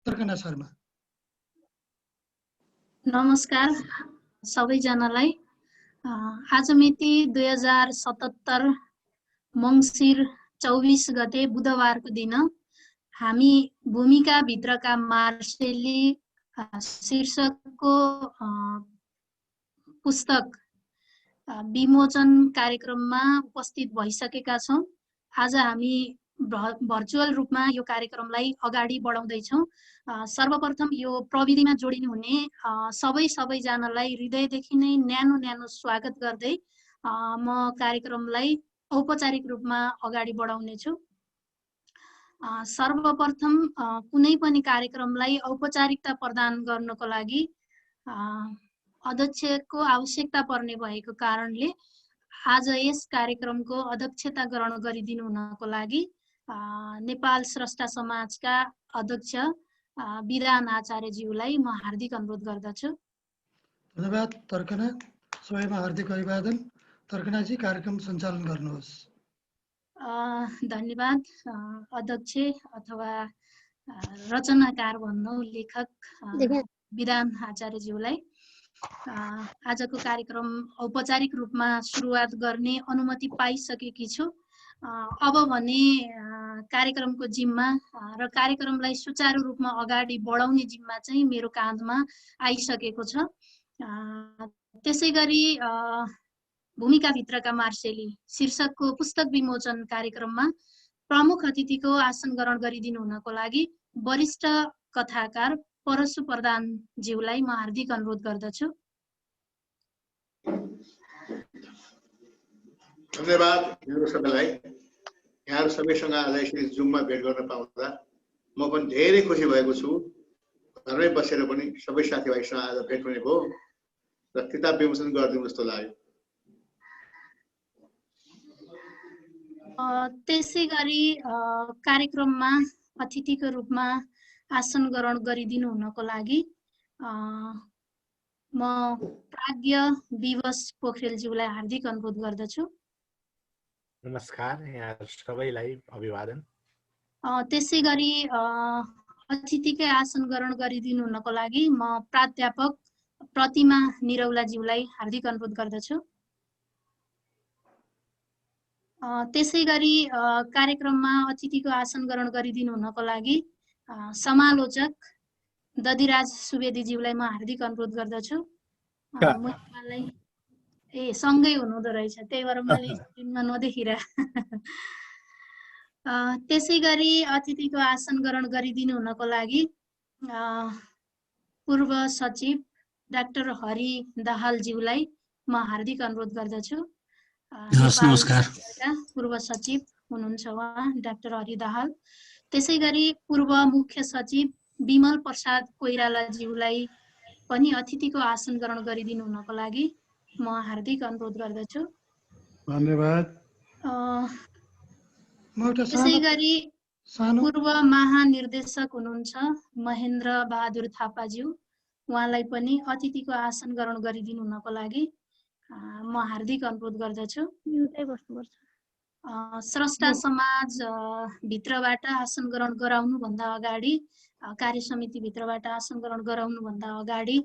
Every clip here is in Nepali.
तर्कना शर्मा। नमस्कार सबैजनालाई। आज मिति 2077 मङ्सिर 24 गते बुधबारको दिन हामी भूमिका भित्रका मार्सेली शीर्षकको पुस्तक विमोचन कार्यक्रममा उपस्थित भइसकेका छौं। आज हामी भर्चुअल रूपमा यो कार्यक्रमलाई अगाडि बढाउँदैछौं। सर्वप्रथम यो प्रविधिमा जोडिनु हुने सबैजनालाई हृदयदेखि नै न्यानो स्वागत गर्दै म कार्यक्रमलाई औपचारिक रूपमा अगाडि बढाउनेछु। सर्वप्रथम कुनै पनि कार्यक्रमलाई औपचारिकता प्रदान गर्नको लागि अध्यक्षको आवश्यकता पर्ने भएको कारणले आज यस कार्यक्रमको अध्यक्षता ग्रहण गरिदिनु हुनको लागि नेपाल स्रष्टा समाजका अध्यक्ष विधान आचार्यज्यूलाई म हार्दिक अनुरोध गर्दछु। धन्यवाद तर्कना, सबैमा हार्दिक अभिवादन। तर्कनाजी कार्यक्रम सञ्चालन गर्नुहोस्। धन्यवाद अध्यक्ष अथवा रचनाकार भन्नु लेखक विधान आचार्यज्यूलाई। आजको कार्यक्रम औपचारिक रूपमा सुरुवात गर्ने अनुमति पाइसकेकी छु। अब भने कार्यक्रमको जिम्मा र कार्यक्रमलाई सुचारू रूपमा अगाडि बढाउने जिम्मा चाहिँ मेरो काँधमा आइसकेको छ। त्यसैगरी भूमिका भित्रका मार्सेली शीर्षकको पुस्तक विमोचन कार्यक्रममा प्रमुख अतिथिको आसन ग्रहण गरिदिनु हुनको लागि वरिष्ठ कथाकार परशु प्रधान ज्यूलाई म हार्दिक अनुरोध गर्दछु। धन्यवाद सबैलाई। यहाँहरु सबैसँग आज यसरी जुममा भेट गर्न पाउँदा म पनि धेरै खुसी भएको छु। घरमै बसेर पनि सबै साथीभाइसँग आज भेट हुने भयो र किताब विमोचन गरिदिनु जस्तो लाग्यो। त्यसैगरी कार्यक्रममा अतिथिको रूपमा आसन ग्रहण गरिदिनु हुनको लागि म प्राज्ञ विवश पोखरेलज्यूलाई हार्दिक अनुरोध गर्दछु। नमस्कार, यहाँ सबैलाई अभिवादन। त्यसैगरी अतिथिकै आसन ग्रहण गरिदिनु हुनको लागि म प्राध्यापक प्रतिमा निरौलाज्यूलाई हार्दिक अनुरोध गर्दछु। त्यसैगरी कार्यक्रममा अतिथिको आसन ग्रहण गरिदिनु हुनको लागि समालोचक दधिराज सुवेदीज्यूलाई म हार्दिक अनुरोध गर्दछु। सँगै हुनुहुँदो रहेछ, त्यही भएर मैले स्क्रिनमा नदेखिरा। त्यसैगरी अतिथिको आसन ग्रहण गरिदिनु हुनको लागि पूर्व सचिव डाक्टर हरि दाहालज्यूलाई म हार्दिक अनुरोध गर्दछु। नमस्कार। पूर्व सचिव हुनुहुन्छ उहाँ डाक्टर हरि दाहाल। त्यसैगरी पूर्व मुख्य सचिव विमल प्रसाद कोइरालाज्यूलाई पनि अतिथिको आसन ग्रहण गरिदिनु हुनको लागि म हार्दिक अनुरोध गर्दछु। धन्यवाद। त्यसैगरी पूर्व महानिर्देशक हुनुहुन्छ महेन्द्र बहादुर थापाज्यू, उहाँलाई पनि अतिथिको आसन ग्रहण गरिदिनु हुनको लागि म हार्दिक अनुरोध गर्दछु। स्रष्टा समाज भित्रबाट आसन ग्रहण गराउनु भन्दा अगाडि, कार्य समिति भित्रबाट आसन ग्रहण गराउनु भन्दा अगाडि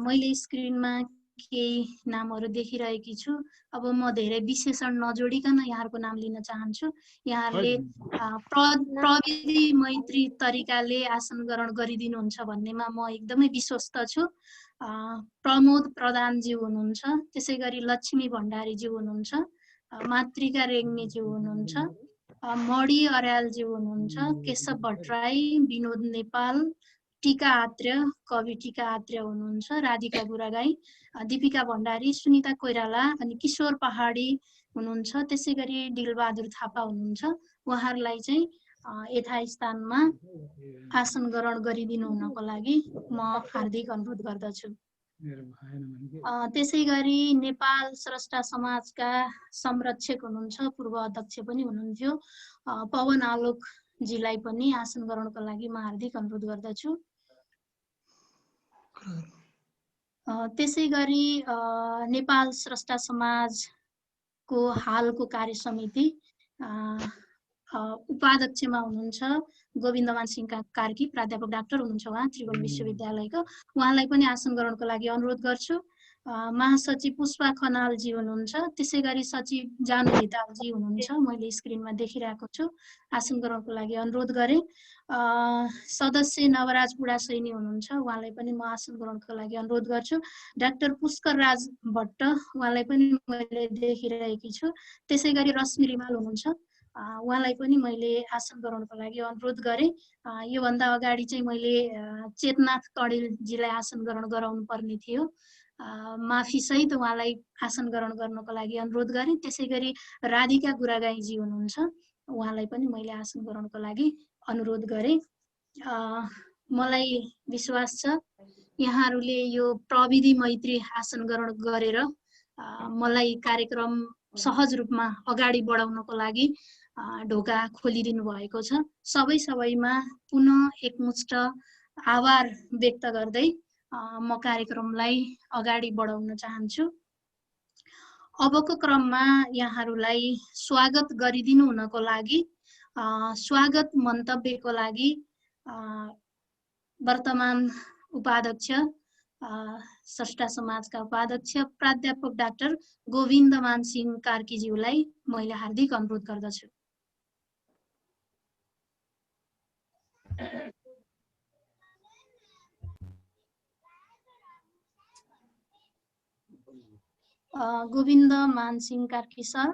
मैले स्क्रिनमा केही नामहरू देखिरहेकी छु। अब म धेरै विशेषण नजोडिकन यहाँहरूको नाम लिन चाहन्छु। यहाँहरूले प्रविधि मैत्री तरिकाले आसन ग्रहण गरिदिनुहुन्छ भन्नेमा म एकदमै विश्वस्त छु। प्रमोद प्रधानज्यू हुनुहुन्छ, त्यसैगरी लक्ष्मी भण्डारीज्यू हुनुहुन्छ, मातृका रेग्मीज्यू हुनुहुन्छ, मणि अर्यालज्यू हुनुहुन्छ, केशव भट्टराई, विनोद नेपाल, टीका आत्र्य, कवि टीका आत्र्य हुनुहुन्छ, राधिका गुरागाई, दीपिका भण्डारी, सुनिता कोइराला अनि किशोर पहाडी हुनुहुन्छ। त्यसैगरी दिलबहादुर थापा हुनुहुन्छ। उहाँहरूलाई चाहिँ यथास्थानमा आसन ग्रहण गरिदिनु हुनको लागि म हार्दिक अनुरोध गर्दछु। त्यसैगरी नेपाल स्रष्टा समाजका संरक्षक हुनुहुन्छ, पूर्व अध्यक्ष पनि हुनुहुन्थ्यो पवन आलोकजीलाई पनि आसन ग्रहणको लागि म हार्दिक अनुरोध गर्दछु। त्यसैगरी नेपाल स्रष्टा समाजको हालको कार्य समिति उपाध्यक्षमा हुनुहुन्छ गोविन्दमान सिंह कार्की, प्राध्यापक डाक्टर हुनुहुन्छ उहाँ त्रिभुवन विश्वविद्यालयको। उहाँलाई पनि आसन ग्रहणको लागि अनुरोध गर्छु। महासचिव पुष्पा खनालजी हुनुहुन्छ, त्यसै गरी सचिव जानु धितालजी हुनुहुन्छ, मैले स्क्रिनमा देखिरहेको छु। आसन ग्रहणको लागि अनुरोध गरेँ। सदस्य नवराज पुडासैनी हुनुहुन्छ, उहाँलाई पनि म आसन ग्रहणको लागि अनुरोध गर्छु। डाक्टर पुष्कर राज भट्ट, उहाँलाई पनि मैले देखिरहेकी छु। त्यसै गरी रश्मि रिमाल हुनुहुन्छ, उहाँलाई पनि मैले आसन ग्रहणको लागि अनुरोध गरेँ। योभन्दा अगाडि चाहिँ मैले चेतनाथ कडेलजीलाई आसन ग्रहण गराउनु पर्ने थियो, माफी सहित उहाँलाई आसन ग्रहण गर्नको लागि अनुरोध गरेँ। त्यसै गरी राधिका गुरागाईजी हुनुहुन्छ, उहाँलाई पनि मैले आसन ग्रहणको लागि अनुरोध गरेँ। मलाई विश्वास छ यहाँहरूले यो प्रविधि मैत्री आसन ग्रहण गरेर मलाई कार्यक्रम सहज रूपमा अगाडि बढाउनको लागि ढोका खोलिदिनु भएको छ। सबैमा पुनः एकमुष्ट आभार व्यक्त गर्दै म कार्यक्रमलाई अगाडि बढाउन चाहन्छु। अबको क्रममा यहाँहरूलाई स्वागत गरिदिनु हुनको लागि स्वागत मन्तव्यको लागि वर्तमान उपाध्यक्ष स्रष्टा समाजका उपाध्यक्ष प्राध्यापक डाक्टर गोविन्दमान सिंह कार्कीज्यूलाई मैले हार्दिक अनुरोध गर्दछु। गोविन्दमान सिंह कार्की सर।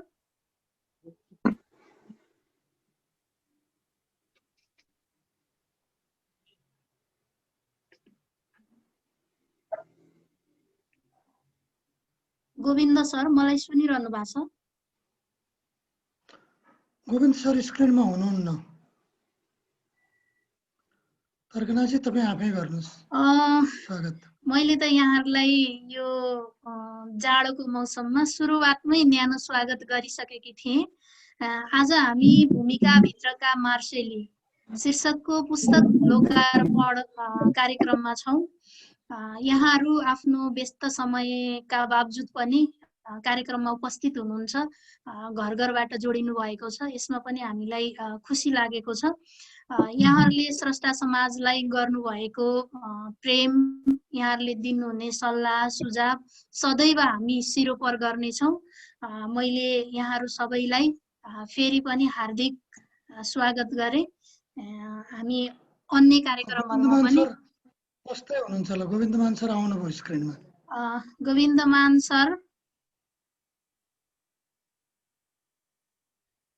गोविन्द सर, मलाई सुनिरहनु भएको छ? गोविन्द सर स्क्रिनमा हुनुहुन्न। तर्कनाजी तपाईँ आफै गर्नुहोस्। स्वागत। मैले त यहाँहरूलाई यो जाडोको मौसममा सुरुवातमै न्यानो स्वागत गरिसकेकी थिएँ। आज हामी भूमिका भित्रका मार्सेली शीर्षकको पुस्तक लोकार्पण कार्यक्रममा छौँ। यहाँहरू आफ्नो व्यस्त समयका बावजुद पनि कार्यक्रममा उपस्थित हुनुहुन्छ, घर घरबाट जोडिनु भएको छ, यसमा पनि हामीलाई खुसी लागेको छ। यहाँहरूले स्रष्टा समाजलाई गर्नुभएको प्रेम, यहाँहरूले दिनुहुने सल्लाह सुझाव सदैव हामी सिरोपर गर्नेछौँ। मैले यहाँहरू सबैलाई फेरि पनि हार्दिक स्वागत गरेँ। हामी अन्य कार्यक्रमहरूमा पनि कस्तै हुनुहुन्छ होला? गोविन्दमान सर आउनुभयो स्क्रिनमा। गोविन्दमान सर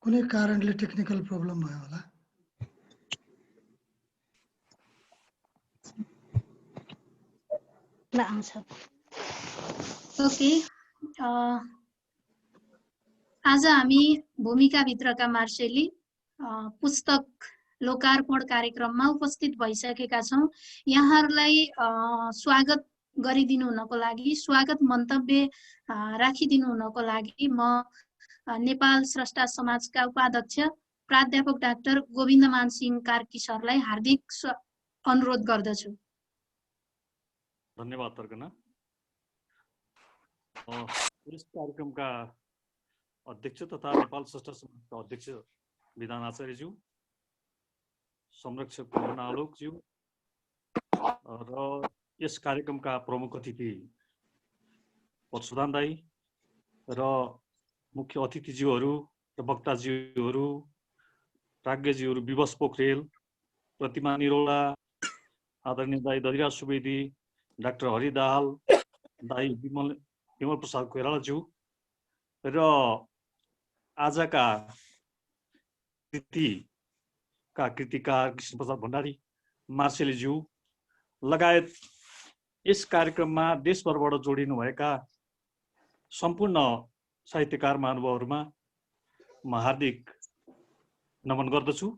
कुनै कारणले टेक्निकल प्रब्लम भयो होला। ओके, आज हामी भूमिका भित्रका मार्सेली पुस्तक लोकार्पण कार्यक्रममा उपस्थित भइसकेका छौँ। यहाँहरूलाई स्वागत गरिदिनु हुनको लागि, स्वागत मन्तव्य राखिदिनु हुनको लागि म नेपाल स्रष्टा समाजका उपाध्यक्ष प्राध्यापक डाक्टर गोविन्दमान सिंह कार्की सरलाई हार्दिक अनुरोध गर्दछु। धन्यवाद तर्कना। यस कार्यक्रमका अध्यक्ष तथा नेपाल स्रष्टा समाजका अध्यक्ष विधान आचार्यज्यू, संरक्षक आलोकज्यू र यस कार्यक्रमका प्रमुख अतिथि परशुराम दाई र मुख्य अतिथिज्यूहरू र वक्ताज्यूहरू, प्राज्ञज्यूहरू विवश पोखरेल, प्रतिमा निरौला, आदरणीय दाई दधिराज सुवेदी, डाक्टर हरि दाहाल, दाई विमल प्रसाद कोइरालाज्यू र आजका कृतिकार कृष्ण प्रसाद भण्डारी, मार्सेलीज्यू लगायत यस कार्यक्रममा देशभरबाट जोडिनुभएका सम्पूर्ण साहित्यकार महानुभावहरूमा म हार्दिक नमन गर्दछु।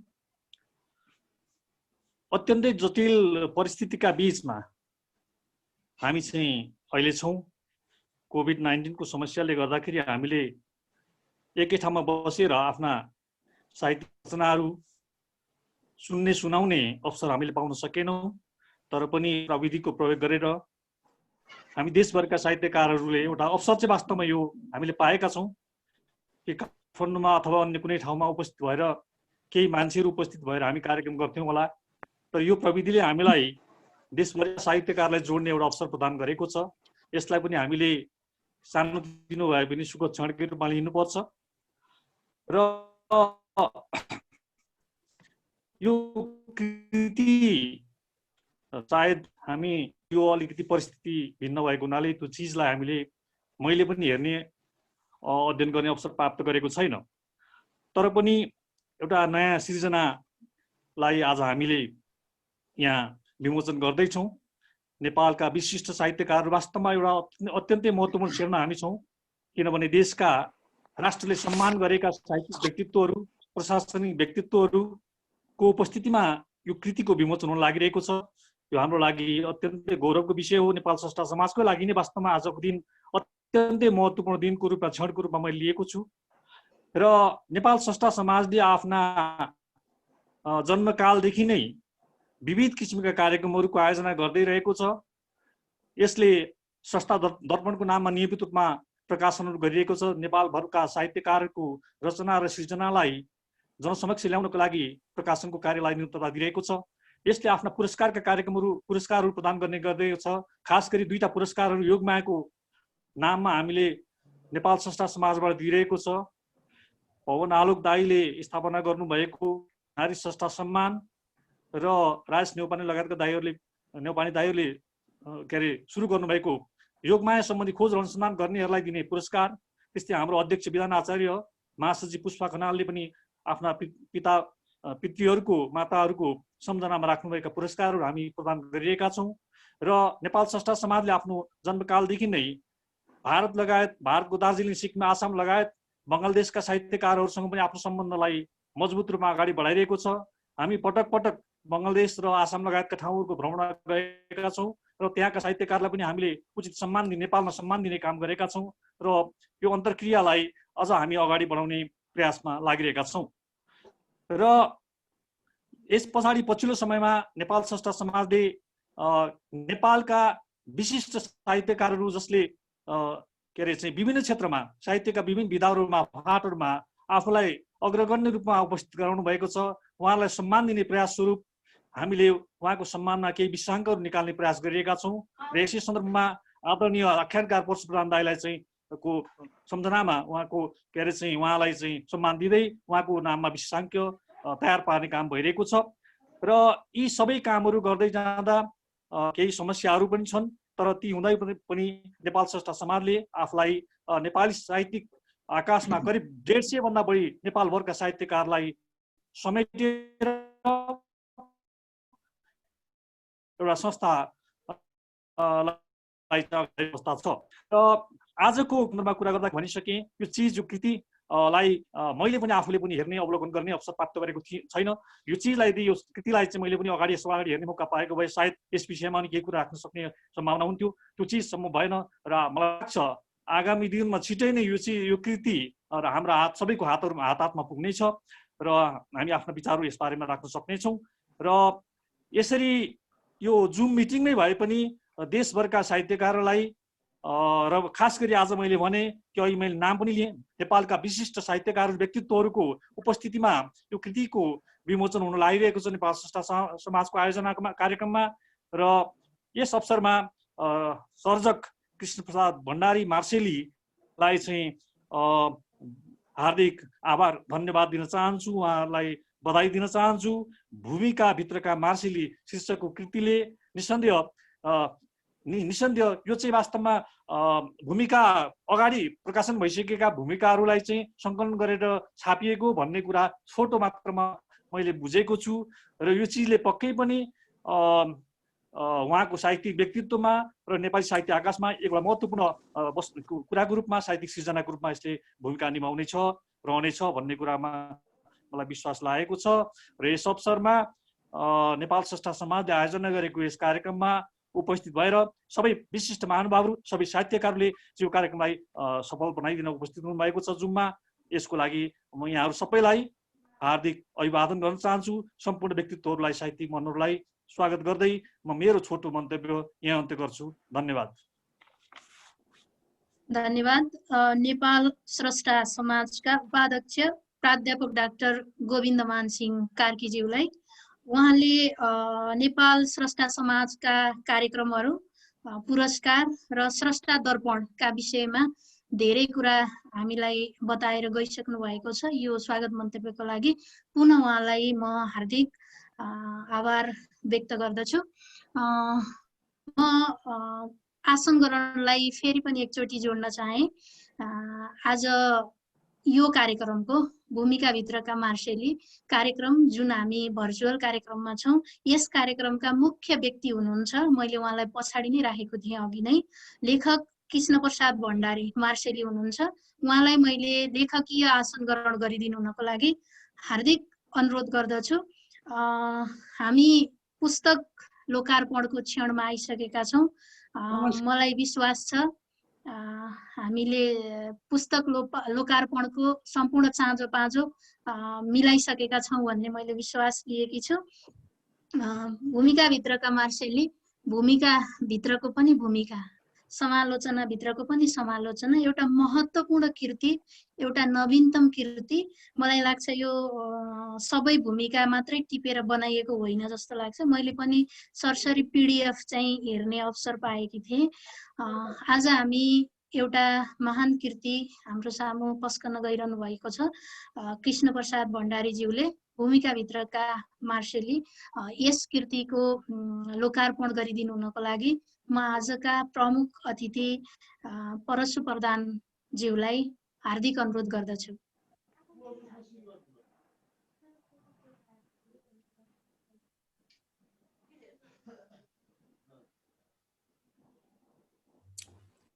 अत्यन्तै जटिल परिस्थितिका बीचमा हामी चाहिँ अहिले छौँ। कोभिड-19 को समस्याले गर्दाखेरि हामीले एकै ठाउँमा बसेर आफ्ना साहित्य रचनाहरू सुन्ने सुनाउने अवसर हामीले पाउन सकेनौँ। तर पनि प्रविधिको प्रयोग गरेर हामी देशभरका साहित्यकारहरूले एउटा अवसर चाहिँ वास्तवमा यो हामीले पाएका छौँ कि काठमाडौँमा अथवा अन्य कुनै ठाउँमा उपस्थित भएर केही मान्छेहरू उपस्थित भएर हामी कार्यक्रम गर्थ्यौँ होला। तर यो प्रविधिले हामीलाई देशभरि साहित्यकारलाई जोड्ने एउटा अवसर प्रदान गरेको छ। यसलाई पनि हामीले सानोतिनो भए पनि सुखद क्षणकै रूपमा लिनुपर्छ। र यो कृति सायद हामी यो अलिकति परिस्थिति भिन्न भएको हुनाले त्यो चिजलाई मैले पनि हेर्ने अध्ययन गर्ने अवसर प्राप्त गरेको छैन। तर पनि एउटा नयाँ सृजनालाई आज हामीले यहाँ विमोचन गर्दैछौँ। नेपालका विशिष्ट साहित्यकारहरू वास्तवमा एउटा अत्यन्तै महत्त्वपूर्ण क्षेत्रमा हामी छौँ, किनभने देशका राष्ट्रले सम्मान गरेका साहित्यिक व्यक्तित्वहरू, प्रशासनिक व्यक्तित्वहरूको उपस्थितिमा यो कृतिको विमोचन हुन लागिरहेको छ। यो हाम्रो लागि अत्यन्तै गौरवको विषय हो। नेपाल स्रष्टा समाजको लागि नै वास्तवमा आजको दिन अत्यन्तै महत्त्वपूर्ण दिनको रूपमा, क्षणको रूपमा मैले लिएको छु। र नेपाल स्रष्टा समाजले आफ्ना जन्मकालदेखि नै विविध किसिमका कार्यक्रमहरूको आयोजना गर्दै रहेको छ। यसले स्रष्टा दर्पणको नाममा नियमित रूपमा प्रकाशनहरू गरिरहेको छ। नेपालभरका साहित्यकारहरूको रचना र सृजनालाई जनसमक्ष ल्याउनको लागि प्रकाशनको कार्यलाई निरन्तरता दिइरहेको छ। यसले आफ्ना पुरस्कारका पुरस्कारहरू प्रदान गर्ने गर्दैछ। खास गरी 2टा पुरस्कारहरू योगमायाको नाममा हामीले नेपाल स्रष्टा समाजबाट दिइरहेको छ। पवन आलोक दाईले स्थापना गर्नुभएको नारी स्रष्टा सम्मान र राजेश नेउपाने लगायतका नेउपाने दाईहरूले सुरु गर्नुभएको योगमाया सम्बन्धी खोज र अनुसन्धान गर्नेहरूलाई दिने पुरस्कार। त्यस्तै हाम्रो अध्यक्ष विधान आचार्य महासचिव पुष्पा खनालले पनि आफ्ना पितृहरूको माताहरूको सम्झनामा राख्नुभएका पुरस्कारहरू हामी प्रदान गरिरहेका छौँ। र नेपाल स्रष्टा समाजले आफ्नो जन्मकालदेखि नै भारत लगायत भारतको दार्जिलिङ, सिक्किम, आसाम लगायत बङ्गलादेशका साहित्यकारहरूसँग पनि आफ्नो सम्बन्धलाई मजबुत रूपमा अगाडि बढाइरहेको छ। हामी पटक पटक बङ्गलादेश र आसाम लगायतका ठाउँहरूको भ्रमण गरेका छौँ र त्यहाँका साहित्यकारलाई पनि हामीले उचित सम्मान दिने, नेपालमा सम्मान दिने काम गरेका छौँ र यो अन्तर्क्रियालाई अझ हामी अगाडि बढाउने प्रयासमा लागिरहेका छौँ। र यस पछाडि पछिल्लो समयमा नेपाल स्रष्टा समाजले नेपालका विशिष्ट साहित्यकारहरू जसले विभिन्न क्षेत्रमा साहित्यका विभिन्न विधाहरूमा, फाँटहरूमा आफूलाई अग्रगण्य रूपमा उपस्थित गराउनु भएको छ। उहाँलाई सम्मान दिने प्रयास स्वरूप हामीले उहाँको सम्मानमा केही विशेषाङ्कहरू निकाल्ने प्रयास गरिरहेका छौँ। र यसै सन्दर्भमा आदरणीय आख्यानकार परशुप्रधान दाईलाई को सम्झनामा उहाँको उहाँलाई सम्मान दिँदै उहाँको नाममा विशेषाङ्क तयार पार्ने काम भइरहेको छ। र यी सबै कामहरू गर्दै जाँदा केही समस्याहरू पनि छन्। तर ती हुँदै पनि नेपाल स्रष्टा समाजले आफूलाई नेपाली साहित्यिक आकाशमा करिब 150 भन्दा बढी नेपालभरका साहित्यकारलाई समेटेर एउटा संस्था छ। र आजको सन्दर्भमा कुरा गर्दा भनिसकेँ, यो चिज, यो कृति मैले पनि आफूले पनि हेर्ने, अवलोकन गर्ने अवसर प्राप्त गरेको छैन। यो चिजलाई, यो कृतिलाई चाहिँ मैले पनि यसो अगाडि हेर्ने मौका पाएको भए सायद यस विषयमा पनि केही कुरा राख्न सक्ने सम्भावना हुन्थ्यो। त्यो चिज सम्भव भएन र मलाई लाग्छ आगामी दिनमा छिटै नै यो कृति र हाम्रा सबैको हातमा पुग्नेछ र हामी आफ्ना विचारहरू यस बारेमा राख्न सक्नेछौँ। र यसरी यो जुम मिटिङ नै भए पनि देशभरका साहित्यकारहरूलाई र खास गरी आज मैले भने कि अहिले मैले नाम पनि लिएँ, नेपालका विशिष्ट साहित्यकार व्यक्तित्वहरूको उपस्थितिमा यो कृतिको विमोचन हुन लागिरहेको छ नेपाल स्रष्टा समाजको आयोजनाको कार्यक्रममा। र यस अवसरमा सर्जक कृष्णप्रसाद भण्डारी मार्सेलीलाई हार्दिक आभार, धन्यवाद दिन चाहन्छु। उहाँहरूलाई बधाई दिन चाहन्छु। भूमिका भित्रका मार्सेली शीर्षकको कृतिले निसन्देह यो वास्तवमा भूमिका अगाडि प्रकाशन भइसकेका भूमिकाहरूलाई सङ्कलन गरेर छापिएको भन्ने कुरा छोटो मात्रामा मैले बुझेको छु। र यो चिजले पक्कै पनि उहाँको साहित्यिक व्यक्तित्वमा र नेपाली साहित्य आकाशमा एउटा महत्त्वपूर्ण कुराको रूपमा, साहित्यिक सृजनाको रूपमा यसले भूमिका निभाउनेछ, रहनेछ भन्ने कुरामा मलाई विश्वास लागेको छ। र यस अवसरमा नेपाल स्रष्टा समाजले आयोजना गरेको यस कार्यक्रममा उपस्थित भएर सबै विशिष्ट महानुभावहरू, सबै साहित्यकारहरूले यो कार्यक्रमलाई सफल बनाइदिन उपस्थित हुनुभएको छ जुममा। यसको लागि म यहाँहरू सबैलाई हार्दिक अभिवादन गर्न चाहन्छु। सम्पूर्ण व्यक्तित्वहरूलाई, साहित्यिक मनहरूलाई स्वागत गर्दै म मेरो छोटो मन्तव्य यहाँ अन्त्य गर्छु। धन्यवाद। धन्यवाद। नेपाल स्रष्टा समाजका उपाध्यक्ष प्राध्यापक डाक्टर गोविन्दमान सिंह कार्कीज्यूलाई। उहाँले नेपाल स्रष्टा समाजका कार्यक्रमहरू, पुरस्कार र स्रष्टा दर्पणका विषयमा धेरै कुरा हामीलाई बताएर गइसक्नु भएको छ। यो स्वागत मन्तव्यको लागि पुनः उहाँलाई म हार्दिक आभार व्यक्त गर्दछु। म आसन ग्रहणलाई फेरि पनि एकचोटि जोड्न चाहे। आज यो कार्यक्रमको भूमिकाभित्रका मार्सेली कार्यक्रम जुन हामी भर्चुअल कार्यक्रममा छौँ, यस कार्यक्रमका मुख्य व्यक्ति हुनुहुन्छ, मैले उहाँलाई पछाडि नै राखेको थिएँ अघि नै, लेखक कृष्ण प्रसाद भण्डारी मार्सेली हुनुहुन्छ। उहाँलाई मैले लेखकीय आसन ग्रहण गरिदिनु हुनको लागि हार्दिक अनुरोध गर्दछु। हामी पुस्तक लोकार्पणको क्षणमा आइसकेका छौँ। मलाई विश्वास छ हामीले पुस्तक लोकार्पणको सम्पूर्ण चाँजो पाँजो मिलाइसकेका छौँ भन्ने मैले विश्वास लिएकी छु। भूमिकाभित्रका मार्सेली, भूमिकाभित्रको पनि भूमिका, समालोचनाभित्रको पनि समालोचना, एउटा महत्त्वपूर्ण कृति, एउटा नवीनतम कृति। मलाई लाग्छ यो सबै भूमिका मात्रै टिपेर बनाइएको होइन जस्तो लाग्छ। मैले पनि सरसरी PDF चाहिँ हेर्ने अवसर पाएकी थिएँ। आज हामी एउटा महान कृति हाम्रो सामु पस्कन गइरहनु भएको छ। कृष्ण प्रसाद भण्डारीज्यूले भूमिकाभित्रका मार्सेली यस कृतिको लोकार्पण गरिदिनु हुनको लागि म आजका प्रमुख अतिथि परशु प्रधानज्यूलाई हार्दिक अनुरोध गर्दछु।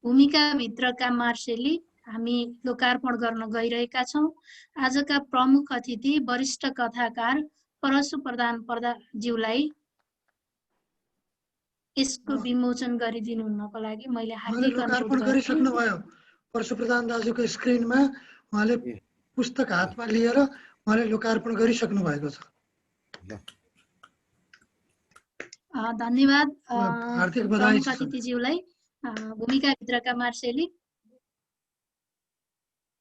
भूमिकाभित्रका मार्सेली हामी लोकार्पण गर्न गइरहेका छौँ। आजका प्रमुख अतिथि वरिष्ठ कथाकार परशु प्रधानज्यूलाई यसको विमोचन गरिदिनु हुनको लागि मैले हार्दिक अनुरोध गर्छु। गरिसक्नु भयो परशु प्रधान दाजुको स्क्रिनमा उहाँले पुस्तक हातमा लिएर उहाँले लोकार्पण गरिसक्नु भएको छ। धन्यवाद हार्दिक बधाई प्रमुख अतिथिज्यूलाई। भूमिकाभित्रका मार्सेली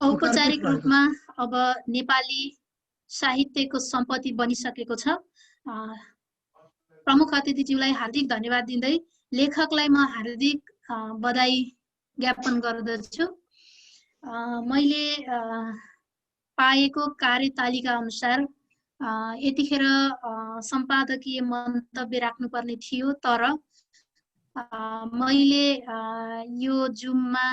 औपचारिक रूपमा अब नेपाली साहित्यको सम्पत्ति बनिसकेको छ। प्रमुख अतिथिज्यूलाई हार्दिक धन्यवाद दिँदै लेखकलाई म हार्दिक बधाई ज्ञापन गर्दछु। मैले पाएको कार्यतालिका अनुसार यतिखेर सम्पादकीय मन्तव्य राख्नुपर्ने थियो, तर मैले यो जुममा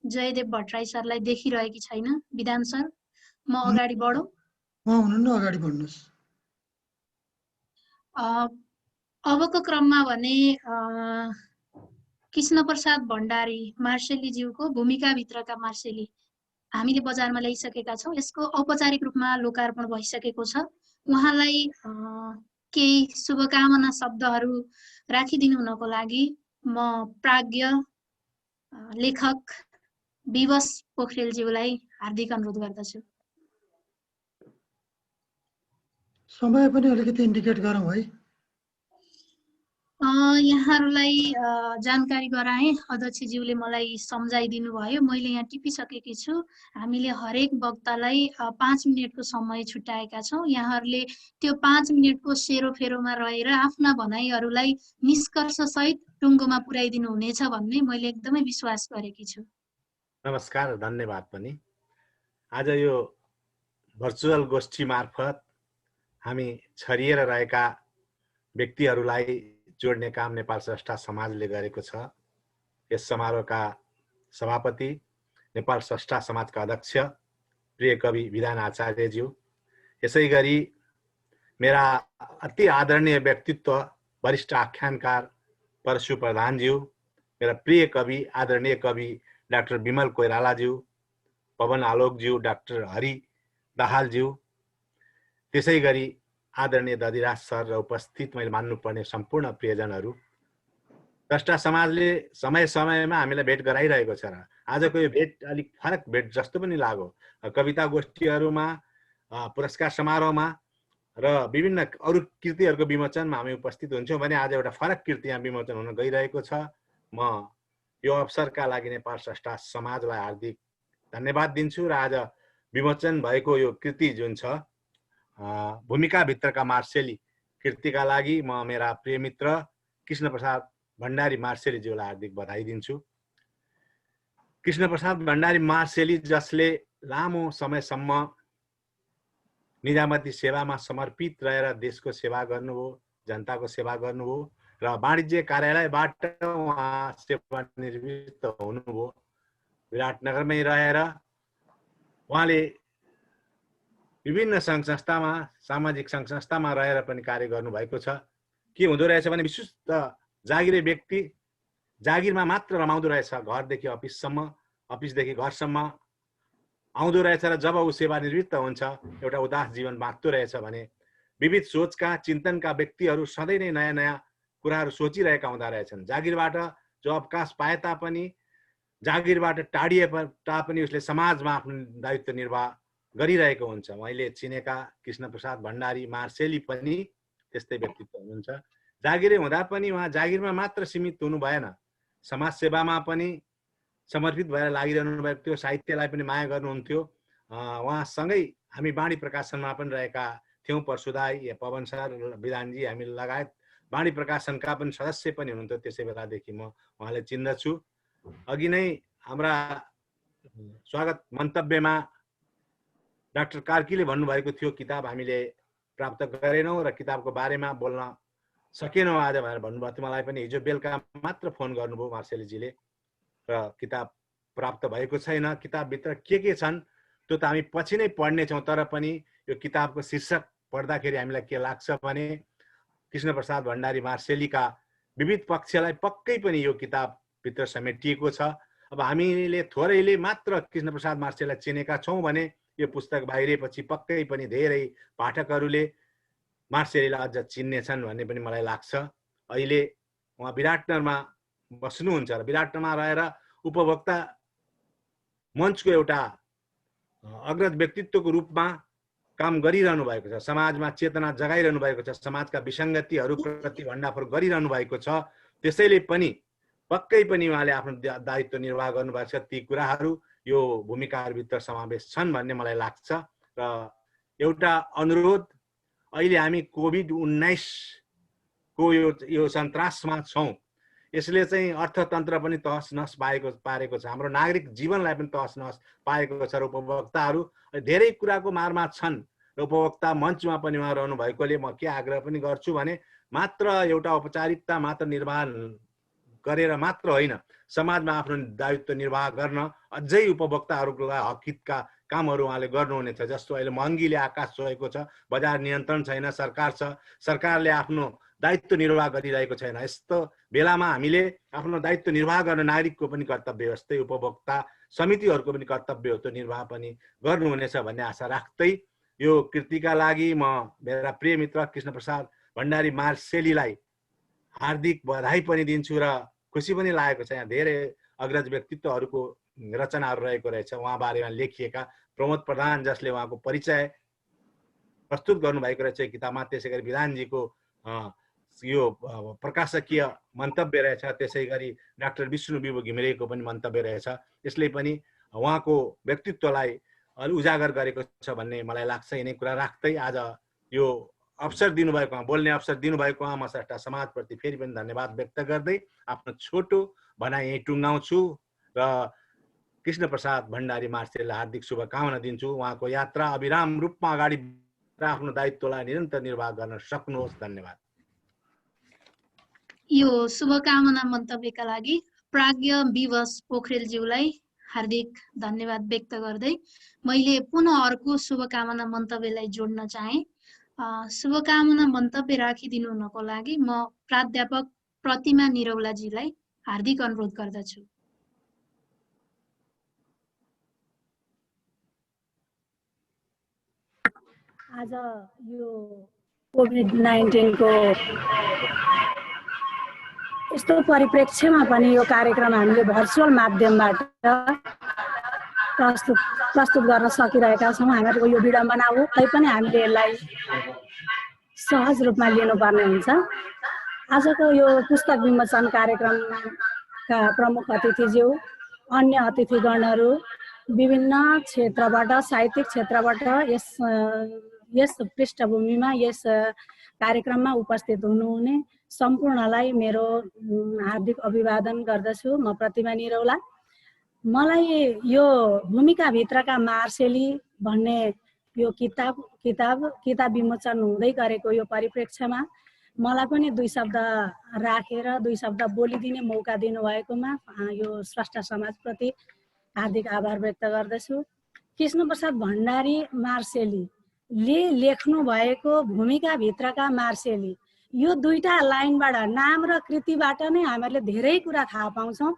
जयदेव भट्टराई सरलाई देखिरहेकी छैन। विधान सर, म अगाडि बढौँ? हुनुहुन्न, अगाडि बढ्नुहोस्। अबको क्रममा भने कृष्ण प्रसाद भण्डारी मार्सेलीज्यूको भूमिकाभित्रका मार्सेली हामीले बजारमा ल्याइसकेका छौँ। यसको औपचारिक रूपमा लोकार्पण भइसकेको छ। उहाँलाई केही शुभकामना शब्दहरू राखिदिनु हुनको लागि म प्राज्ञ लेखक विवश पोखरेलज्यूलाई हार्दिक अनुरोध गर्दछु। समय पनि अलिकति इन्डिकेट गरौँ है। यहाँहरूलाई जानकारी गराएँ, अध्यक्षज्यूले मलाई सम्झाइदिनु भयो। मैले यहाँ टिपिसकेकी छु। हामीले हरेक वक्तालाई 5 मिनटको समय छुट्याएका छौँ। यहाँहरूले त्यो 5 मिनटको सेरोफेरोमा रहेर आफ्ना भनाइहरूलाई निष्कर्षसहित टुङ्गोमा पुर्याइदिनु हुनेछ भन्ने मैले एकदमै विश्वास गरेकी छु। नमस्कार, धन्यवाद पनि। आज यो भर्चुअल गोष्ठी मार्फत हामी छरिएर रहेका व्यक्तिहरूलाई जोड्ने काम नेपाल स्रष्टा समाजले गरेको छ। यस समारोहका सभापति, नेपाल स्रष्टा समाजका अध्यक्ष प्रिय कवि विधान आचार्यज्यू, यसै गरी मेरा अति आदरणीय व्यक्तित्व वरिष्ठ आख्यानकार परशु प्रधानज्यू, मेरा प्रिय कवि आदरणीय कवि डाक्टर विमल कोइरालाज्यू, पवन आलोकज्यू, डाक्टर हरि दाहालज्यू, त्यसै गरी आदरणीय दधिराज सर र उपस्थित मैले मान्नुपर्ने सम्पूर्ण प्रियजनहरू। स्रष्टा समाजले समय समयमा हामीलाई भेट गराइरहेको छ र आजको यो भेट अलिक फरक भेट जस्तो पनि लाग्यो। कविता गोष्ठीहरूमा, पुरस्कार समारोहमा र विभिन्न अरू कृतिहरूको विमोचनमा हामी उपस्थित हुन्छौँ भने आज एउटा फरक कृति यहाँ विमोचन हुन गइरहेको छ। म यो अवसरका लागि नेपाल स्रष्टा समाजलाई हार्दिक धन्यवाद दिन्छु र आज विमोचन भएको यो कृति जुन छ भूमिकाभित्रका मार्सेली कृतिका लागि म मेरा प्रिय मित्र कृष्णप्रसाद भण्डारी मार्सेलीज्यूलाई हार्दिक बधाई दिन्छु। कृष्णप्रसाद भण्डारी मार्सेली जसले लामो समयसम्म निजामती सेवामा समर्पित रहेर देशको सेवा गर्नुभयो, जनताको सेवा गर्नुभयो र वाणिज्य कार्यालयबाट उहाँ सेवानिवृत्त हुनुभयो। विराटनगरमै रहेर उहाँले विभिन्न सङ्घ संस्थामा, सामाजिक सङ्घ संस्थामा रहेर पनि कार्य गर्नुभएको छ। के हुँदो रहेछ भने विशुद्ध जागिरे व्यक्ति जागिरमा मात्र रमाउँदो रहेछ, घरदेखि अफिससम्म, अफिसदेखि घरसम्म आउँदो रहेछ र जब ऊ सेवानिवृत्त हुन्छ एउटा उदास जीवन बाँच्दो रहेछ भने विविध सोचका चिन्तनका व्यक्तिहरू सधैँ नै नयाँ नयाँ कुराहरू सोचिरहेका हुँदा रहेछन्। जागिरबाट जो अवकाश पाए तापनि, जागिरबाट टाढिए तापनि उसले समाजमा आफ्नो दायित्व निर्वाह गरिरहेको हुन्छ। मैले चिनेका कृष्णप्रसाद भण्डारी मार्सेली पनि त्यस्तै व्यक्तित्व हुनुहुन्छ। जागिरे हुँदा पनि उहाँ जागिरमा मात्र सीमित हुनु भएन, समाज सेवामा पनि समर्पित भएर लागिरहनु भएको थियो, साहित्यलाई पनि माया गर्नुहुन्थ्यो। उहाँसँगै हामी वाणी प्रकाशनमा पनि रहेका थियौँ, परशुदाई, पवन सर, विधानजी, हामी लगायत वाणी प्रकाशनका पनि सदस्य पनि हुनुहुन्थ्यो। त्यसै बेलादेखि म उहाँलाई चिन्दछु। अघि नै हाम्रा स्वागत मन्तव्यमा डाक्टर कार्कीले भन्नुभएको थियो किताब हामीले प्राप्त गरेनौँ र किताबको बारेमा बोल्न सकेनौँ आज भनेर भन्नुभएको थियो। मलाई पनि हिजो बेलुका मात्र फोन गर्नुभयो मार्सेलीजीले र किताब प्राप्त भएको छैन। किताबभित्र के छन् त्यो त हामी पछि नै पढ्नेछौँ, तर पनि यो किताबको शीर्षक पढ्दाखेरि हामीलाई के लाग्छ भने कृष्णप्रसाद भण्डारी मार्सेलीका विविध पक्षलाई पक्कै पनि यो किताबभित्र समेटिएको छ। अब हामीले थोरैले मात्र कृष्णप्रसाद मार्सेलीलाई चिनेका छौँ भने यो पुस्तक बाहिरिएपछि पक्कै पनि धेरै पाठकहरूले मार्सेलीलाई अझ चिन्नेछन् भन्ने पनि मलाई लाग्छ। अहिले उहाँ विराटनगरमा बस्नुहुन्छ र विराटनगरमा रहेर उपभोक्ता मञ्चको एउटा अग्रज व्यक्तित्वको रूपमा काम गरिरहनु भएको छ। समाजमा चेतना जगाइरहनु भएको छ, समाजका विसङ्गतिहरूप्रति भण्डाफोर गरिरहनु भएको छ। त्यसैले पनि पक्कै पनि उहाँले आफ्नो दायित्व निर्वाह गर्नुभएको छ। ती कुराहरू यो भूमिकाहरूभित्र समावेश छन् भन्ने मलाई लाग्छ। र एउटा अनुरोध, अहिले हामी कोभिड-19 को यो सन्तासमा छौँ। यसले चाहिँ अर्थतन्त्र पनि तहस नहस पारेको छ, हाम्रो नागरिक जीवनलाई पनि तहस नहस पारेको छ र उपभोक्ताहरू धेरै कुराको मारमा छन् र उपभोक्ता मञ्चमा पनि उहाँ रहनु भएकोले म के आग्रह पनि गर्छु भने मात्र एउटा औपचारिकता मात्र निर्वाह गरेर मात्र होइन, समाजमा आफ्नो दायित्व निर्वाह गर्न अझै उपभोक्ताहरूको हकितका कामहरू उहाँले गर्नुहुनेछ। जस्तो अहिले महँगीले आकाश छोएको छ, बजार नियन्त्रण छैन, सरकार छ, सरकारले आफ्नो दायित्व निर्वाह गरिरहेको छैन। यस्तो बेलामा हामीले आफ्नो दायित्व निर्वाह गर्न नागरिकको पनि कर्तव्य जस्तै उपभोक्ता समितिहरूको पनि कर्तव्य हो, त्यो निर्वाह पनि गर्नुहुनेछ भन्ने आशा राख्दै यो कृतिका लागि म मेरा प्रिय मित्र कृष्णप्रसाद भण्डारी मार्सेलीलाई हार्दिक बधाई पनि दिन्छु र खुसी पनि लागेको छ। यहाँ धेरै अग्रज व्यक्तित्वहरूको रचनाहरू रहेको रहेछ उहाँ बारेमा लेखिएका। प्रमोद प्रधान जसले उहाँको परिचय प्रस्तुत गर्नुभएको रहेछ किताबमा, त्यसै गरी विधानजीको यो प्रकाशकीय मन्तव्य रहेछ, त्यसै गरी डाक्टर विष्णु विभु घिमिरेको पनि मन्तव्य रहेछ। यसले पनि उहाँको व्यक्तित्वलाई उजागर गरेको छ भन्ने मलाई लाग्छ। यिनै कुरा राख्दै आज यो अवसर दिनुभएकोमा, बोल्ने अवसर दिनुभएकोमा म स्रष्टा समाजप्रति फेरि पनि धन्यवाद व्यक्त गर्दै आफ्नो छोटो भनाइ यहीँ टुङ्गाउँछु र कृष्णप्रसाद भण्डारी मार्सेलीलाई हार्दिक शुभकामना दिन्छु। उहाँको यात्रा अविराम रूपमा अगाडि आफ्नो दायित्वलाई निरन्तर निर्वाह गर्न सक्नुहोस्। धन्यवाद। यो शुभकामना मन्तव्यका लागि प्राज्ञ विवश पोखरेलज्यूलाई हार्दिक धन्यवाद व्यक्त गर्दै मैले पुनः अर्को शुभकामना मन्तव्यलाई जोड्न चाहे। शुभकामना मन्तव्य राखिदिनु हुनको लागि म प्राध्यापक प्रतिमा निरौलाजीलाई हार्दिक अनुरोध गर्दछु। आज यो कोभिड-19 को यस्तो परिप्रेक्ष्यमा पनि यो कार्यक्रम हामीले भर्चुअल माध्यमबाट प्रस्तुत गर्न सकिरहेका छौँ। हामीहरूको यो विडम्बना हो, तैपनि हामीले यसलाई सहज रूपमा लिनुपर्ने हुन्छ। आजको यो पुस्तक विमोचन कार्यक्रमका प्रमुख अतिथिज्यू, अन्य अतिथिगणहरू विभिन्न क्षेत्रबाट साहित्यिक क्षेत्रबाट यस पृष्ठभूमिमा यस कार्यक्रममा उपस्थित हुनुहुने सम्पूर्णलाई मेरो हार्दिक अभिवादन गर्दछु। म प्रतिमा निरौला। मलाई यो भूमिका भित्रका मार्सेली भन्ने यो किताब विमोचन हुँदै गरेको यो परिप्रेक्ष्यमा मलाई पनि दुई शब्द राखेर दुई शब्द बोलिदिने मौका दिनुभएकोमा यो स्रष्टा समाजप्रति हार्दिक आभार व्यक्त गर्दछु। कृष्णप्रसाद भण्डारी मार्सेलीले लेख्नु भएको भूमिका भित्रका मार्सेली यो दुईटा लाइनबाट नाम र कृतिबाट नै हामीहरूले धेरै कुरा थाहा पाउँछौँ।